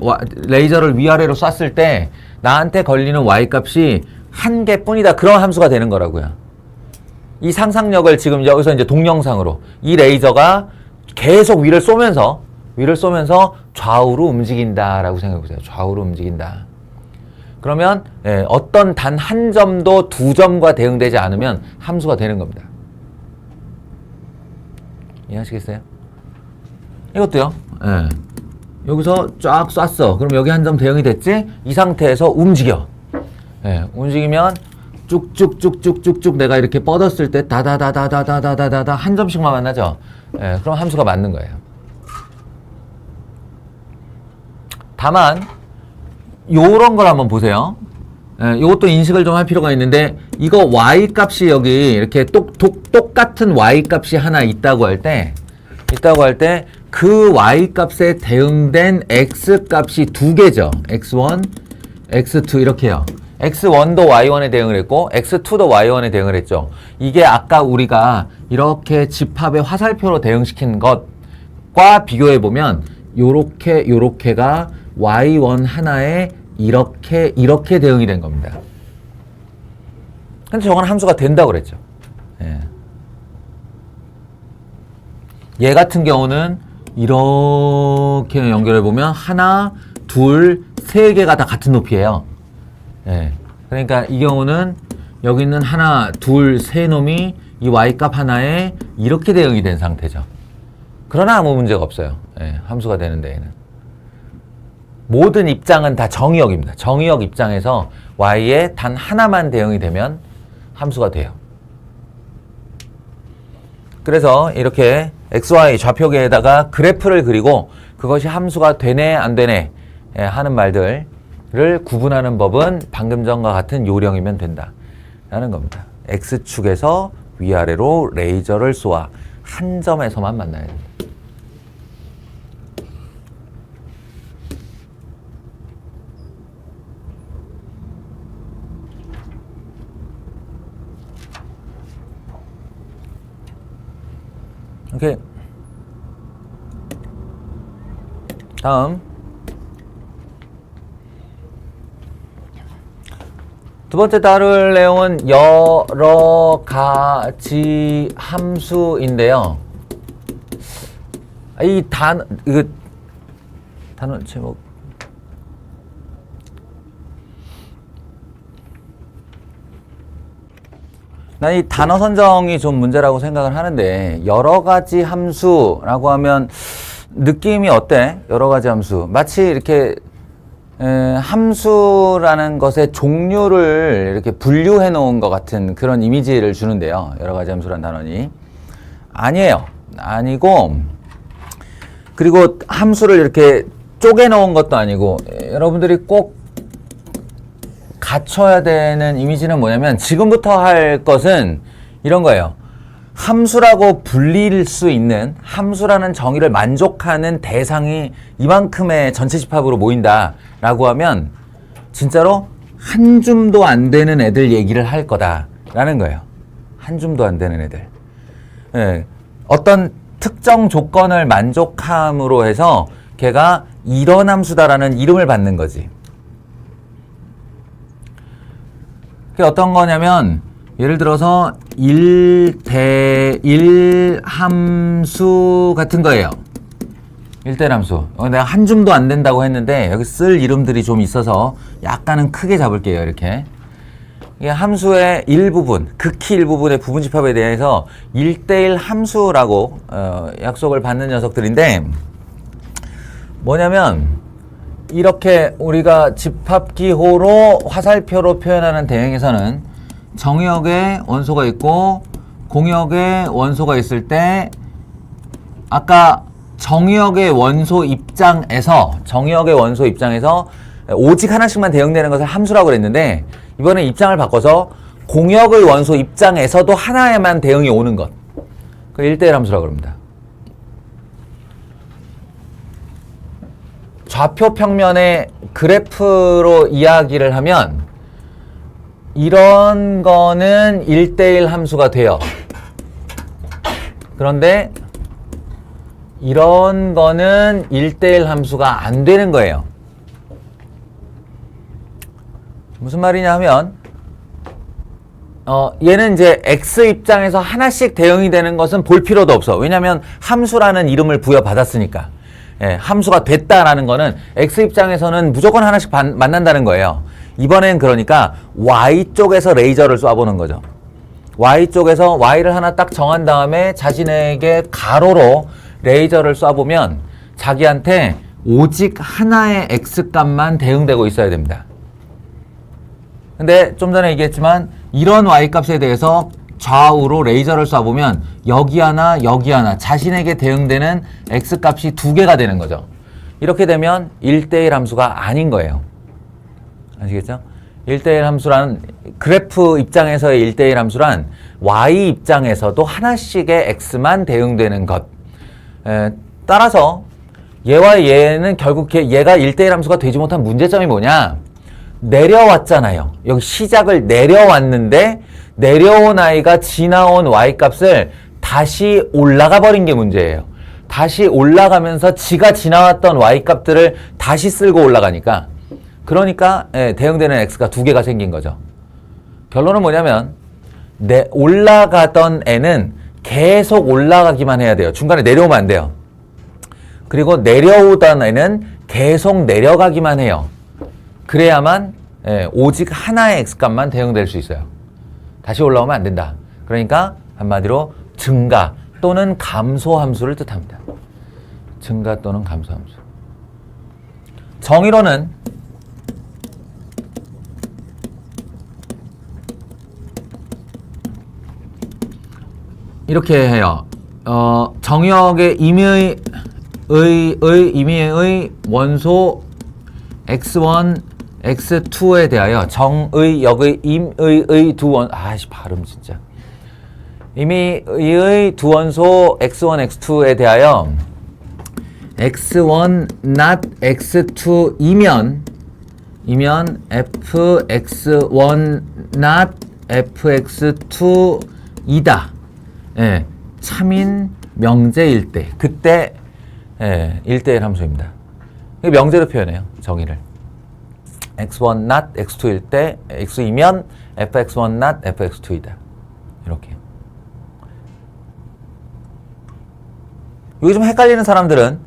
레이저를 위아래로 쐈을 때 나한테 걸리는 y값이 한 개뿐이다. 그런 함수가 되는 거라고요. 이 상상력을 지금 여기서 이제 동영상으로 이 레이저가 계속 위를 쏘면서 좌우로 움직인다라고 생각해 보세요. 좌우로 움직인다. 그러면 어떤 단 한 점도 두 점과 대응되지 않으면 함수가 되는 겁니다. 이해하시겠어요? 이것도요. 여기서 쫙 쐈어. 그럼 여기 한 점 대응이 됐지? 이 상태에서 움직여. 움직이면 쭉쭉쭉쭉쭉쭉 내가 이렇게 뻗었을 때 다다다다다다다다다 한 점씩만 만나죠. 그럼 함수가 맞는 거예요. 다만 요런 걸 한번 보세요. 이것도 인식을 좀 할 필요가 있는데 이거 y값이 여기 이렇게 똑같은 y값이 하나 있다고 할 때 그 y값에 대응된 x값이 두 개죠. x1, x2 이렇게요. x1도 y1에 대응을 했고 x2도 y1에 대응을 했죠. 이게 아까 우리가 이렇게 집합의 화살표로 대응시킨 것과 비교해 보면 요렇게가 y1 하나에 이렇게 대응이 된 겁니다. 근데 저건 함수가 된다고 그랬죠. 얘 같은 경우는 이렇게 연결해 보면 하나, 둘, 세 개가 다 같은 높이에요. 그러니까 이 경우는 여기 있는 하나, 둘, 세 놈이 이 y값 하나에 이렇게 대응이 된 상태죠. 그러나 아무 문제가 없어요. 함수가 되는 데에는. 모든 입장은 다 정의역입니다. 정의역 입장에서 y에 단 하나만 대응이 되면 함수가 돼요. 그래서 이렇게 xy 좌표계에다가 그래프를 그리고 그것이 함수가 되네 안 되네 하는 말들을 구분하는 법은 방금 전과 같은 요령이면 된다 라는 겁니다. x축에서 위아래로 레이저를 쏘아 한 점에서만 만나야 됩니다. 오케이. 다음 두 번째 다룰 내용은 여러 가지 함수인데요. 이 단어 제목 난 이 단어 선정이 좀 문제라고 생각을 하는데 여러 가지 함수라고 하면 느낌이 어때? 여러 가지 함수. 마치 이렇게 함수라는 것의 종류를 이렇게 분류해 놓은 것 같은 그런 이미지를 주는데요. 여러 가지 함수란 단원이. 아니에요. 아니고, 그리고 함수를 이렇게 쪼개 놓은 것도 아니고, 여러분들이 꼭 갖춰야 되는 이미지는 뭐냐면, 지금부터 할 것은 이런 거예요. 함수라고 불릴 수 있는, 함수라는 정의를 만족하는 대상이 이만큼의 전체 집합으로 모인다라고 하면 진짜로 한 줌도 안 되는 애들 얘기를 할 거다라는 거예요. 한 줌도 안 되는 애들. 예, 어떤 특정 조건을 만족함으로 해서 걔가 이런 함수다라는 이름을 받는 거지. 그게 어떤 거냐면 예를 들어서 1대1 함수 같은 거예요. 1대1 함수. 내가 한 줌도 안 된다고 했는데 여기 쓸 이름들이 좀 있어서 약간은 크게 잡을게요. 이렇게. 이게 함수의 일부분, 극히 일부분의 부분집합에 대해서 1대1 함수라고 약속을 받는 녀석들인데 뭐냐면 이렇게 우리가 집합기호로 화살표로 표현하는 대응에서는 정역에 원소가 있고 공역에 원소가 있을 때 아까 정역의 원소 입장에서 오직 하나씩만 대응되는 것을 함수라고 그랬는데 이번에 입장을 바꿔서 공역의 원소 입장에서도 하나에만 대응이 오는 것. 그걸 1대1 함수라고 합니다. 좌표 평면의 그래프로 이야기를 하면 이런 거는 1대1 함수가 돼요. 그런데 이런 거는 1대1 함수가 안 되는 거예요. 무슨 말이냐 하면 얘는 이제 x 입장에서 하나씩 대응이 되는 것은 볼 필요도 없어. 왜냐하면 함수라는 이름을 부여받았으니까. 예, 함수가 됐다라는 거는 x 입장에서는 무조건 하나씩 만난다는 거예요. 이번엔 그러니까 y쪽에서 레이저를 쏴보는 거죠. y쪽에서 y를 하나 딱 정한 다음에 자신에게 가로로 레이저를 쏴보면 자기한테 오직 하나의 x값만 대응되고 있어야 됩니다. 근데 좀 전에 얘기했지만 이런 y값에 대해서 좌우로 레이저를 쏴보면 여기 하나 여기 하나 자신에게 대응되는 x값이 두 개가 되는 거죠. 이렇게 되면 1대1 함수가 아닌 거예요. 아시겠죠? 1대1 함수란 그래프 입장에서의 1대1 함수란 y 입장에서도 하나씩의 x만 대응되는 것. 따라서 얘와 얘는 결국 얘가 1대1 함수가 되지 못한 문제점이 뭐냐? 내려왔잖아요. 여기 시작을 내려왔는데 내려온 i가 지나온 y값을 다시 올라가 버린 게 문제예요. 다시 올라가면서 지가 지나왔던 y값들을 다시 쓸고 올라가니까 그러니까 대응되는 x가 두 개가 생긴 거죠. 결론은 뭐냐면 올라가던 애는 계속 올라가기만 해야 돼요. 중간에 내려오면 안 돼요. 그리고 내려오던 애는 계속 내려가기만 해요. 그래야만 오직 하나의 x값만 대응될 수 있어요. 다시 올라오면 안 된다. 그러니까 한마디로 증가 또는 감소 함수를 뜻합니다. 증가 또는 감소 함수. 정의로는 이렇게 해요. 정역의 임의의 원소 x1, x2에 대하여 정의, 역의, 임의의 두 원, 발음 진짜. 임의의 두 원소 x1, x2에 대하여 x1 not x2이면 fx1 not fx2이다. 예, 참인 명제일 때, 그때 1대1 함수입니다. 명제로 표현해요, 정의를. x1 not x2일 때 x이면 fx1 not fx2이다. 이렇게. 여기 좀 헷갈리는 사람들은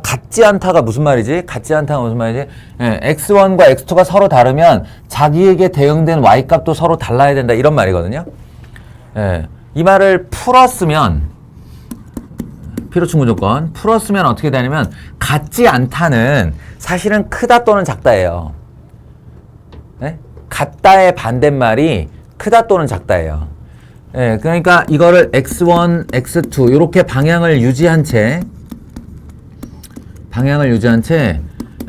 같지 않다가 무슨 말이지? 같지 않다가 무슨 말이지? x1과 x2가 서로 다르면 자기에게 대응된 y값도 서로 달라야 된다. 이런 말이거든요. 이 말을 풀었으면 필요충분 조건. 풀었으면 어떻게 되냐면 같지 않다는 사실은 크다 또는 작다예요. 네? 같다의 반대말이 크다 또는 작다예요. 네, 그러니까 이거를 x1, x2 이렇게 방향을 유지한 채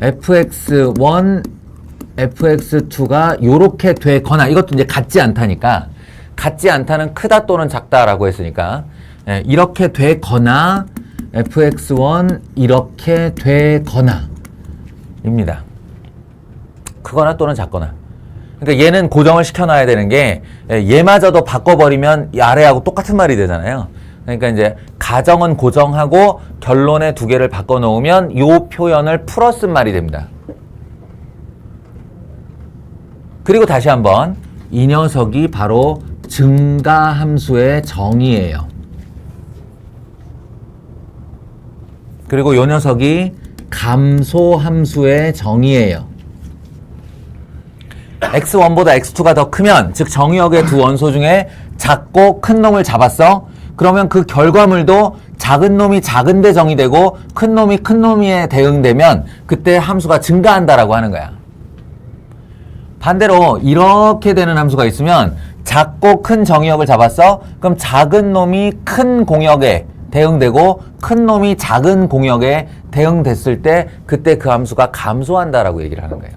fx1, fx2가 요렇게 되거나 이것도 이제 같지 않다니까 같지 않다는 크다 또는 작다라고 했으니까 예, 이렇게 되거나 fx1 이렇게 되거나 입니다. 크거나 또는 작거나. 그러니까 얘는 고정을 시켜놔야 되는 게 얘마저도 바꿔버리면 이 아래하고 똑같은 말이 되잖아요. 그러니까 이제 가정은 고정하고 결론의 두 개를 바꿔놓으면 이 표현을 풀어 쓴 말이 됩니다. 그리고 다시 한번 이 녀석이 바로 증가함수의 정의예요. 그리고 이 녀석이 감소함수의 정의예요. x1보다 x2가 더 크면 즉 정의역의 두 원소 중에 작고 큰 놈을 잡았어. 그러면 그 결과물도 작은 놈이 작은데 정의되고 큰 놈이 큰 놈에 대응되면 그때 함수가 증가한다라고 하는 거야. 반대로 이렇게 되는 함수가 있으면 작고 큰 정의역을 잡았어. 그럼 작은 놈이 큰 공역에 대응되고 큰 놈이 작은 공역에 대응됐을 때 그때 그 함수가 감소한다라고 얘기를 하는 거예요.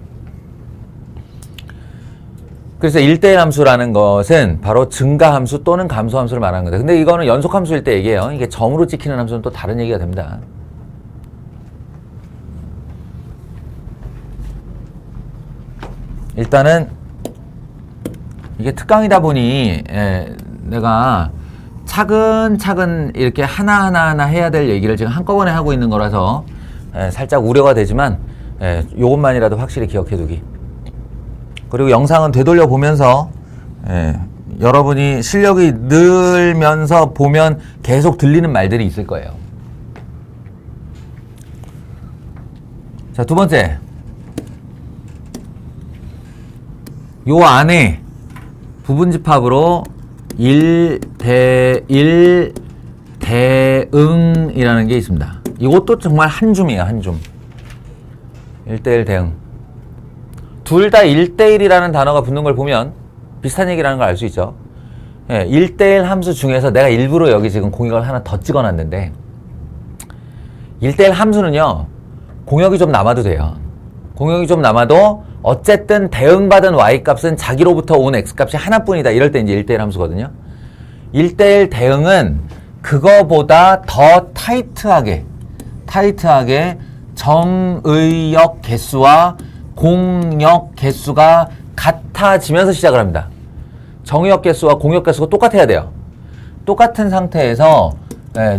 그래서 1대1 함수라는 것은 바로 증가함수 또는 감소함수를 말하는 거다. 근데 이거는 연속함수일 때 얘기해요. 이게 점으로 찍히는 함수는 또 다른 얘기가 됩니다. 일단은 이게 특강이다 보니 내가 차근차근 이렇게 하나하나 해야 될 얘기를 지금 한꺼번에 하고 있는 거라서 살짝 우려가 되지만 요것만이라도 확실히 기억해 두기. 그리고 영상은 되돌려 보면서 여러분이 실력이 늘면서 보면 계속 들리는 말들이 있을 거예요. 자, 두 번째. 요 안에 부분집합으로 1대1 대응이라는 게 있습니다. 이것도 정말 한 줌이에요, 한 줌. 1대1 대응. 둘 다 1대1이라는 단어가 붙는 걸 보면 비슷한 얘기라는 걸 알 수 있죠. 1대1 함수 중에서 내가 일부러 여기 지금 공역을 하나 더 찍어놨는데 1대1 함수는요, 공역이 좀 남아도 돼요. 공역이 좀 남아도 어쨌든 대응받은 y값은 자기로부터 온 x값이 하나뿐이다. 이럴 때 이제 1대1 함수거든요. 1대1 대응은 그거보다 더 타이트하게 정의역 개수와 공역 개수가 같아지면서 시작을 합니다. 정의역 개수와 공역 개수가 똑같아야 돼요. 똑같은 상태에서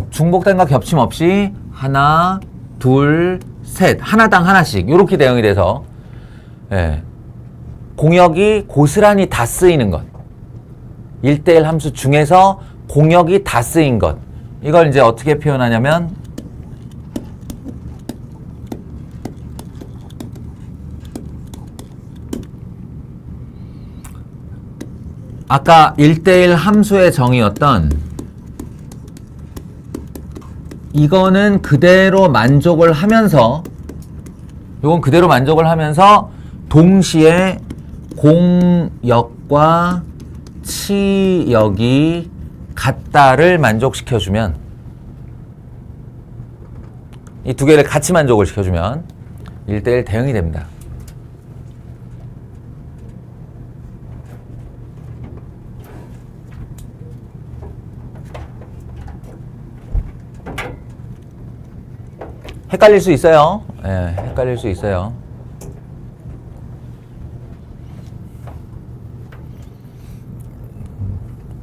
중복된 거 겹침 없이 하나, 둘, 셋, 하나당 하나씩 이렇게 대응이 돼서 공역이 고스란히 다 쓰이는 것. 1대1 함수 중에서 공역이 다 쓰인 것. 이걸 이제 어떻게 표현하냐면 아까 1대1 함수의 정의였던 이거는 그대로 만족을 하면서 이건 그대로 만족을 하면서 동시에 공역과 치역이 같다를 만족시켜주면 이 두 개를 같이 만족을 시켜주면 1대1 대응이 됩니다. 헷갈릴 수 있어요. 헷갈릴 수 있어요.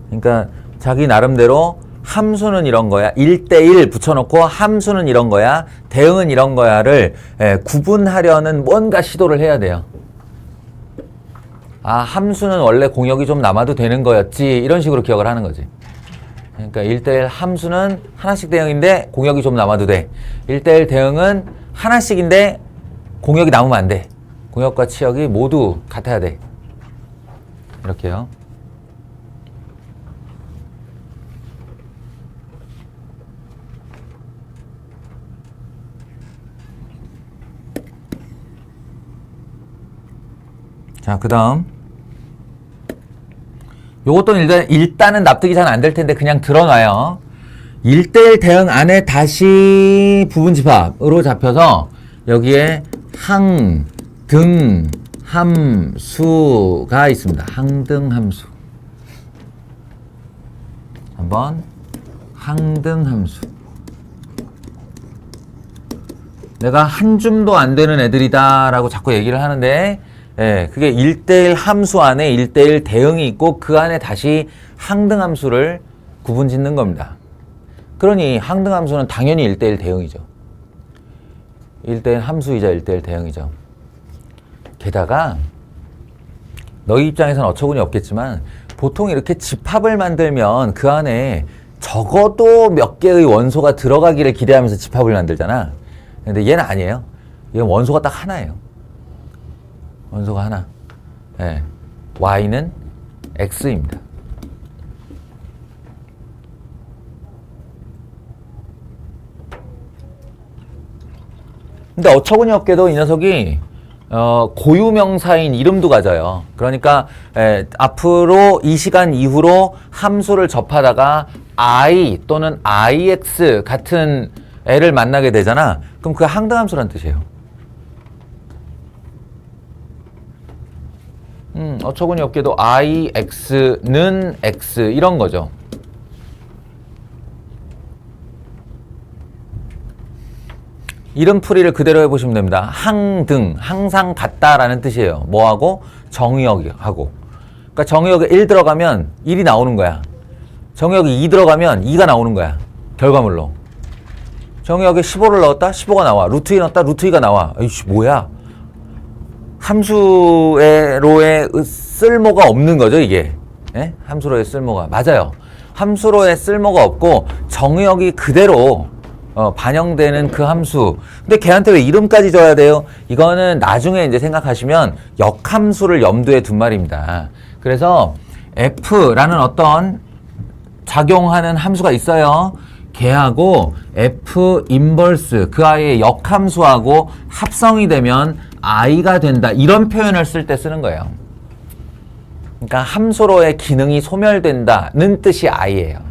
그러니까 자기 나름대로 함수는 이런 거야. 1대1 붙여놓고 함수는 이런 거야. 대응은 이런 거야를 구분하려는 뭔가 시도를 해야 돼요. 아, 함수는 원래 공역이 좀 남아도 되는 거였지. 이런 식으로 기억을 하는 거지. 그러니까 1대1 함수는 하나씩 대응인데 공역이 좀 남아도 돼. 1대1 대응은 하나씩인데 공역이 남으면 안 돼. 공역과 치역이 모두 같아야 돼. 이렇게요. 자, 그 다음. 요것도 일단은 납득이 잘 안 될 텐데 그냥 들어놔요. 1대1 대응 안에 다시 부분집합으로 잡혀서 여기에 항등함수가 있습니다. 항등함수. 한번 항등함수. 내가 한 줌도 안 되는 애들이다 라고 자꾸 얘기를 하는데, 예, 그게 1대1 함수 안에 1대1 대응이 있고 그 안에 다시 항등함수를 구분 짓는 겁니다. 그러니 항등함수는 당연히 1대1 대응이죠. 1대1 함수이자 1대1 대응이죠. 게다가 너희 입장에서는 어처구니 없겠지만 보통 이렇게 집합을 만들면 그 안에 적어도 몇 개의 원소가 들어가기를 기대하면서 집합을 만들잖아. 근데 얘는 아니에요. 얘는 원소가 딱 하나예요. 원소가 하나. 예. y는 x입니다. 근데 어처구니 없게도 이 녀석이 고유명사인 이름도 가져요. 그러니까 앞으로 이 시간 이후로 함수를 접하다가 i 또는 ix 같은 애를 만나게 되잖아. 그럼 그 항등함수란 뜻이에요. 어처구니 없게도 ix는 x 이런 거죠. 이름풀이를 그대로 해보시면 됩니다. 항등, 항상 같다라는 뜻이에요. 뭐하고? 정의역하고. 그러니까 정의역에 1 들어가면 1이 나오는 거야. 정의역에 2 들어가면 2가 나오는 거야. 결과물로. 정의역에 15를 넣었다? 15가 나와. 루트 2 넣었다? 루트 2가 나와. 이씨 뭐야? 함수로의 쓸모가 없는 거죠, 이게. 예? 함수로의 쓸모가. 맞아요. 함수로의 쓸모가 없고 정의역이 그대로 반영되는 그 함수. 근데 걔한테 왜 이름까지 줘야 돼요? 이거는 나중에 이제 생각하시면 역함수를 염두에 둔 말입니다. 그래서 f라는 어떤 작용하는 함수가 있어요. 걔하고 f 인버스 그 아이의 역함수하고 합성이 되면 i가 된다. 이런 표현을 쓸 때 쓰는 거예요. 그러니까 함수로의 기능이 소멸된다는 뜻이 i예요.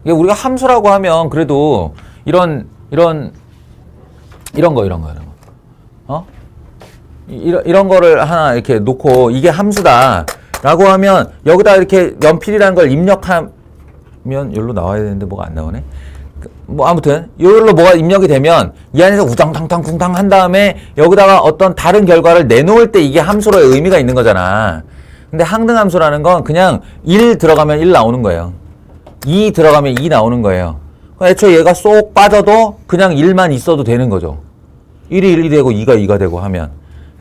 우리가 함수라고 하면 그래도 이런 거를 하나 이렇게 놓고 이게 함수다라고 하면 여기다 이렇게 연필이라는 걸 입력하면 여기로 나와야 되는데 뭐가 안 나오네. 뭐 아무튼 여기로 뭐가 입력이 되면 이 안에서 우당탕탕쿵탕 한 다음에 여기다가 어떤 다른 결과를 내놓을 때 이게 함수로의 의미가 있는 거잖아. 근데 항등함수라는 건 그냥 1 들어가면 1 나오는 거예요. 2 들어가면 2 나오는 거예요. 애초에 얘가 쏙 빠져도 그냥 1만 있어도 되는 거죠. 1이 1이 되고 2가 2가 되고 하면.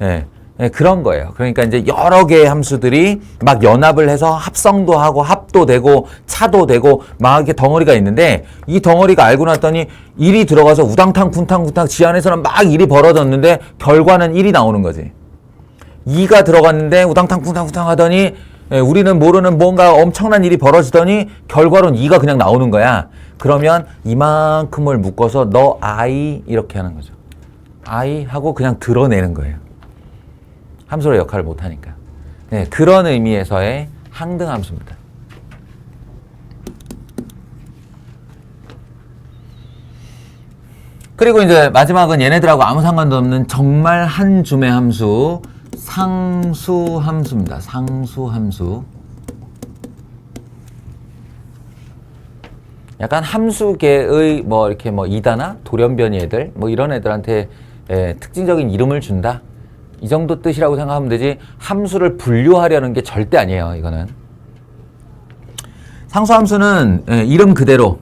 예, 예, 그런 거예요. 그러니까 이제 여러 개의 함수들이 막 연합을 해서 합성도 하고 합도 되고 차도 되고 막 이렇게 덩어리가 있는데 이 덩어리가 알고 났더니 1이 들어가서 우당탕 쿵탕 지 안에서는 막 1이 벌어졌는데 결과는 1이 나오는 거지. 2가 들어갔는데 우당탕 쿵탕 하더니 우리는 모르는 뭔가 엄청난 일이 벌어지더니 결과로는 2가 그냥 나오는 거야. 그러면 이만큼을 묶어서 너 I 이렇게 하는 거죠. I 하고 그냥 드러내는 거예요. 함수의 역할을 못하니까. 네, 그런 의미에서의 항등함수입니다. 그리고 이제 마지막은 얘네들하고 아무 상관도 없는 정말 한 줌의 함수 상수함수입니다. 상수함수. 약간 함수계의 뭐 이렇게 뭐 이다나 돌연변이 애들 뭐 이런 애들한테 특징적인 이름을 준다. 이 정도 뜻이라고 생각하면 되지 함수를 분류하려는 게 절대 아니에요. 이거는. 상수함수는 이름 그대로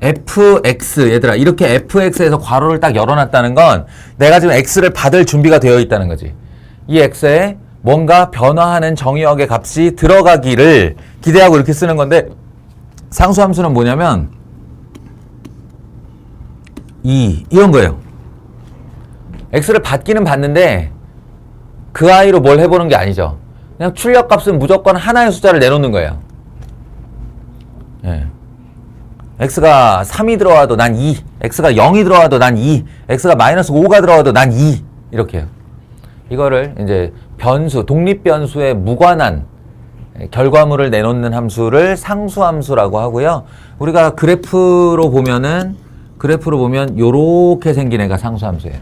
fx 얘들아 이렇게 fx에서 괄호를 딱 열어놨다는 건 내가 지금 x를 받을 준비가 되어 있다는 거지. 이 x에 뭔가 변화하는 정의역의 값이 들어가기를 기대하고 이렇게 쓰는 건데 상수함수는 뭐냐면 이런 거예요. x를 받기는 받는데 그 아이로 뭘 해보는 게 아니죠. 그냥 출력값은 무조건 하나의 숫자를 내놓는 거예요. 예. x가 3이 들어와도 난 2, x가 0이 들어와도 난 2, x가 마이너스 5가 들어와도 난 2 이렇게 해요. 이거를 이제 변수, 독립변수에 무관한 결과물을 내놓는 함수를 상수함수라고 하고요. 우리가 그래프로 보면 요렇게 생긴 애가 상수함수예요.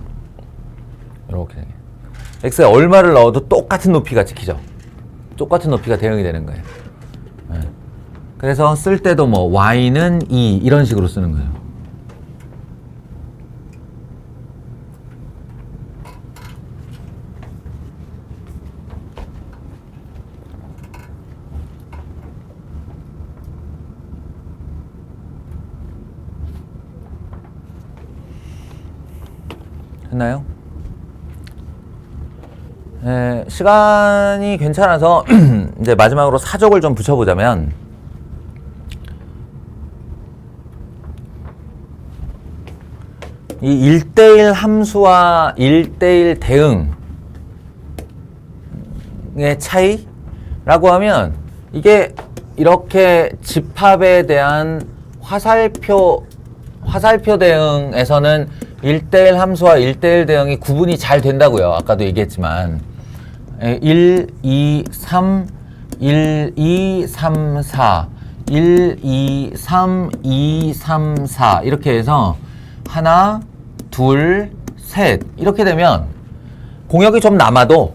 요렇게 생긴. x에 얼마를 넣어도 똑같은 높이가 찍히죠. 똑같은 높이가 대응이 되는 거예요. 네. 그래서 쓸 때도 뭐 y는 2 이런 식으로 쓰는 거예요. 했나요? 시간이 괜찮아서 이제 마지막으로 사족을 좀 붙여보자면 이 1대1 함수와 1대1 대응의 차이라고 하면 이게 이렇게 집합에 대한 화살표 대응에서는 1대1 함수와 1대1 대응이 구분이 잘 된다고요. 아까도 얘기했지만 1, 2, 3, 1, 2, 3, 4 1, 2, 3, 2, 3, 4 이렇게 해서 하나, 둘, 셋 이렇게 되면 공역이 좀 남아도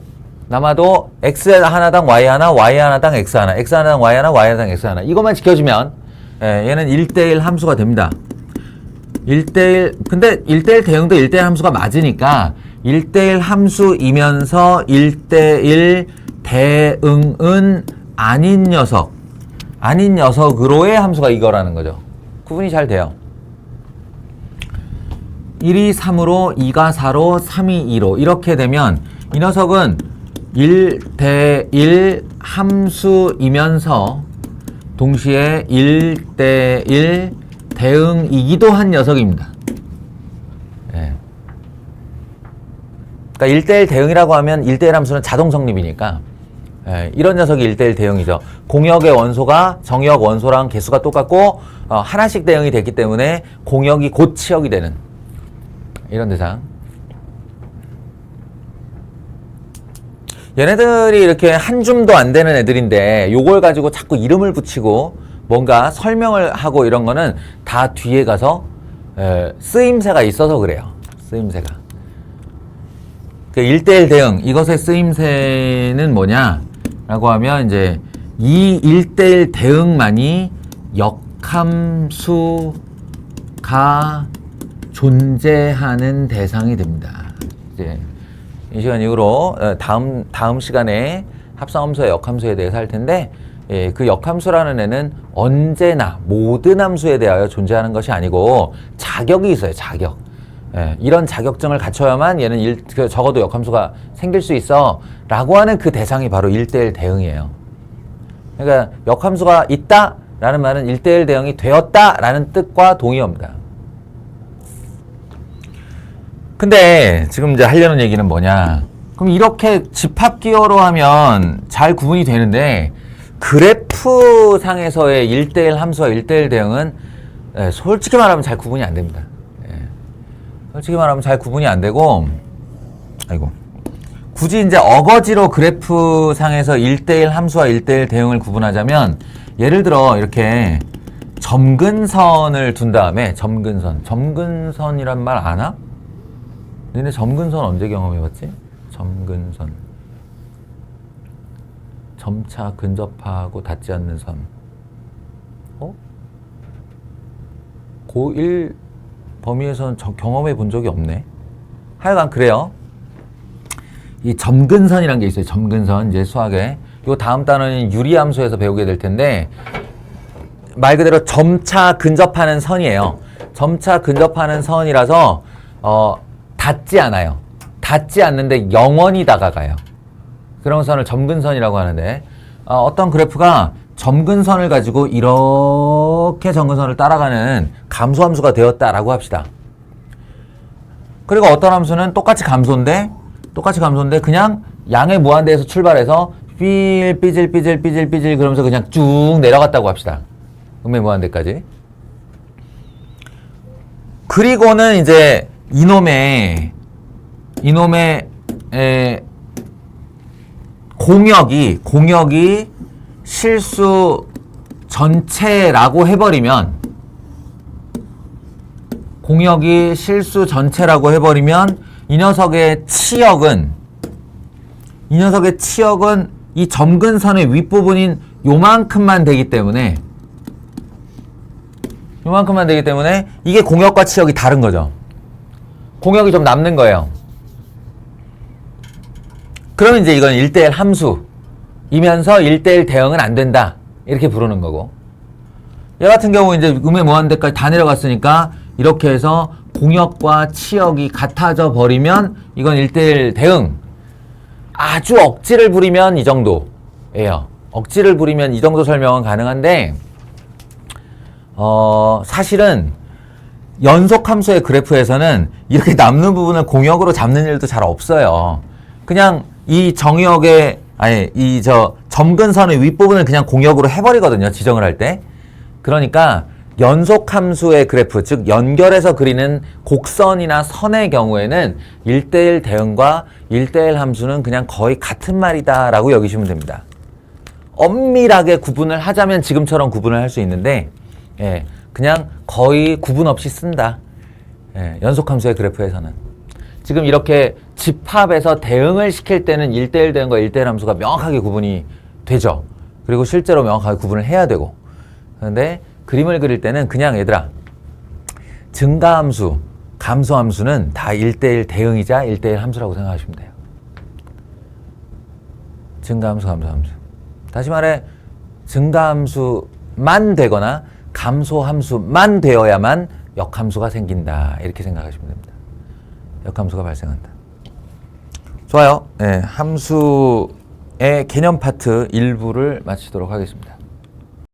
x 하나당 y 하나, y 하나당 x 하나, x 하나당 y 하나, y 하나당 x 하나 이것만 지켜주면 얘는 1대1 함수가 됩니다. 1대1 근데 1대1 대응도 1대1 함수가 맞으니까 1대1 함수이면서 1대1 대응은 아닌 녀석으로의 함수가 이거라는 거죠. 구분이 잘 돼요. 1이 3으로 2가 4로 3이 2로 이렇게 되면 이 녀석은 1대1 함수이면서 동시에 1대1 대응이기도 한 녀석입니다. 예. 그러니까 1대1 대응이라고 하면 1대1 함수는 자동 성립이니까 이런 녀석이 1대1 대응이죠. 공역의 원소가 정역 원소랑 개수가 똑같고 하나씩 대응이 됐기 때문에 공역이 곧 치역이 되는 이런 대상. 얘네들이 이렇게 한 줌도 안 되는 애들인데 요걸 가지고 자꾸 이름을 붙이고 뭔가 설명을 하고 이런 거는 다 뒤에 가서 쓰임새가 있어서 그래요. 쓰임새가. 그 1대1 대응, 이것의 쓰임새는 뭐냐라고 하면 이제 이 1대1 대응만이 역함수가 존재하는 대상이 됩니다. 이제 이 시간 이후로 다음 시간에 합성함수와 역함수에 대해서 할 텐데 그 역함수라는 애는 언제나 모든 함수에 대하여 존재하는 것이 아니고 자격이 있어요. 자격. 이런 자격증을 갖춰야만 얘는 적어도 역함수가 생길 수 있어 라고 하는 그 대상이 바로 1대1 대응이에요. 그러니까 역함수가 있다 라는 말은 1대1 대응이 되었다 라는 뜻과 동의어입니다. 근데 지금 이제 하려는 얘기는 뭐냐, 그럼 이렇게 집합기호로 하면 잘 구분이 되는데 그래프 상에서의 1대1 함수와 1대1 대응은 솔직히 말하면 잘 구분이 안 됩니다. 솔직히 말하면 잘 구분이 안 되고, 굳이 이제 어거지로 그래프 상에서 1대1 함수와 1대1 대응을 구분하자면, 예를 들어 이렇게 점근선을 둔 다음에 점근선이란 말 아나? 너네 점근선 언제 경험해봤지? 점근선. 점차 근접하고 닿지 않는 선. 고1 범위에서는 경험해 본 적이 없네. 하여간 그래요. 이 점근선이라는 게 있어요. 점근선. 이제 수학에. 요 다음 단어는 유리함수에서 배우게 될 텐데, 말 그대로 점차 근접하는 선이에요. 점차 근접하는 선이라서 닿지 않아요. 닿지 않는데 영원히 다가가요. 그런 선을 점근선이라고 하는데, 어떤 그래프가 점근선을 가지고 이렇게 점근선을 따라가는 감소함수가 되었다라고 합시다. 그리고 어떤 함수는 똑같이 감소인데 그냥 양의 무한대에서 출발해서 삐질 그러면서 그냥 쭉 내려갔다고 합시다. 음의 무한대까지. 그리고는 이제 이놈의 공역이 실수 전체라고 해버리면 이 녀석의 치역은 이 점근선의 윗부분인 요만큼만 되기 때문에 이게 공역과 치역이 다른 거죠. 공역이 좀 남는 거예요. 그러면 이제 이건 1대1 함수이면서 1대1 대응은 안 된다. 이렇게 부르는 거고. 얘 같은 경우 이제 음의 무한대까지 다 내려갔으니까 이렇게 해서 공역과 치역이 같아져 버리면 이건 1대1 대응. 아주 억지를 부리면 이 정도예요. 억지를 부리면 이 정도 설명은 가능한데 사실은 연속함수의 그래프에서는 이렇게 남는 부분을 공역으로 잡는 일도 잘 없어요. 그냥 이 점근선의 윗부분을 그냥 공역으로 해버리거든요. 지정을 할 때. 그러니까 연속함수의 그래프, 즉 연결해서 그리는 곡선이나 선의 경우에는 1대1 대응과 1대1 함수는 그냥 거의 같은 말이다 라고 여기시면 됩니다. 엄밀하게 구분을 하자면 지금처럼 구분을 할 수 있는데 그냥 거의 구분 없이 쓴다. 연속함수의 그래프에서는. 지금 이렇게 집합에서 대응을 시킬 때는 1대1 대응과 1대1 함수가 명확하게 구분이 되죠. 그리고 실제로 명확하게 구분을 해야 되고. 그런데 그림을 그릴 때는 그냥 얘들아, 증가함수, 감소함수는 다 1대1 대응이자 1대1 함수라고 생각하시면 돼요. 증가함수, 감소함수. 다시 말해 증가함수만 되거나 감소함수만 되어야만 역함수가 생긴다. 이렇게 생각하시면 됩니다. 역함수가 발생한다. 좋아요. 함수의 개념 파트 일부를 마치도록 하겠습니다.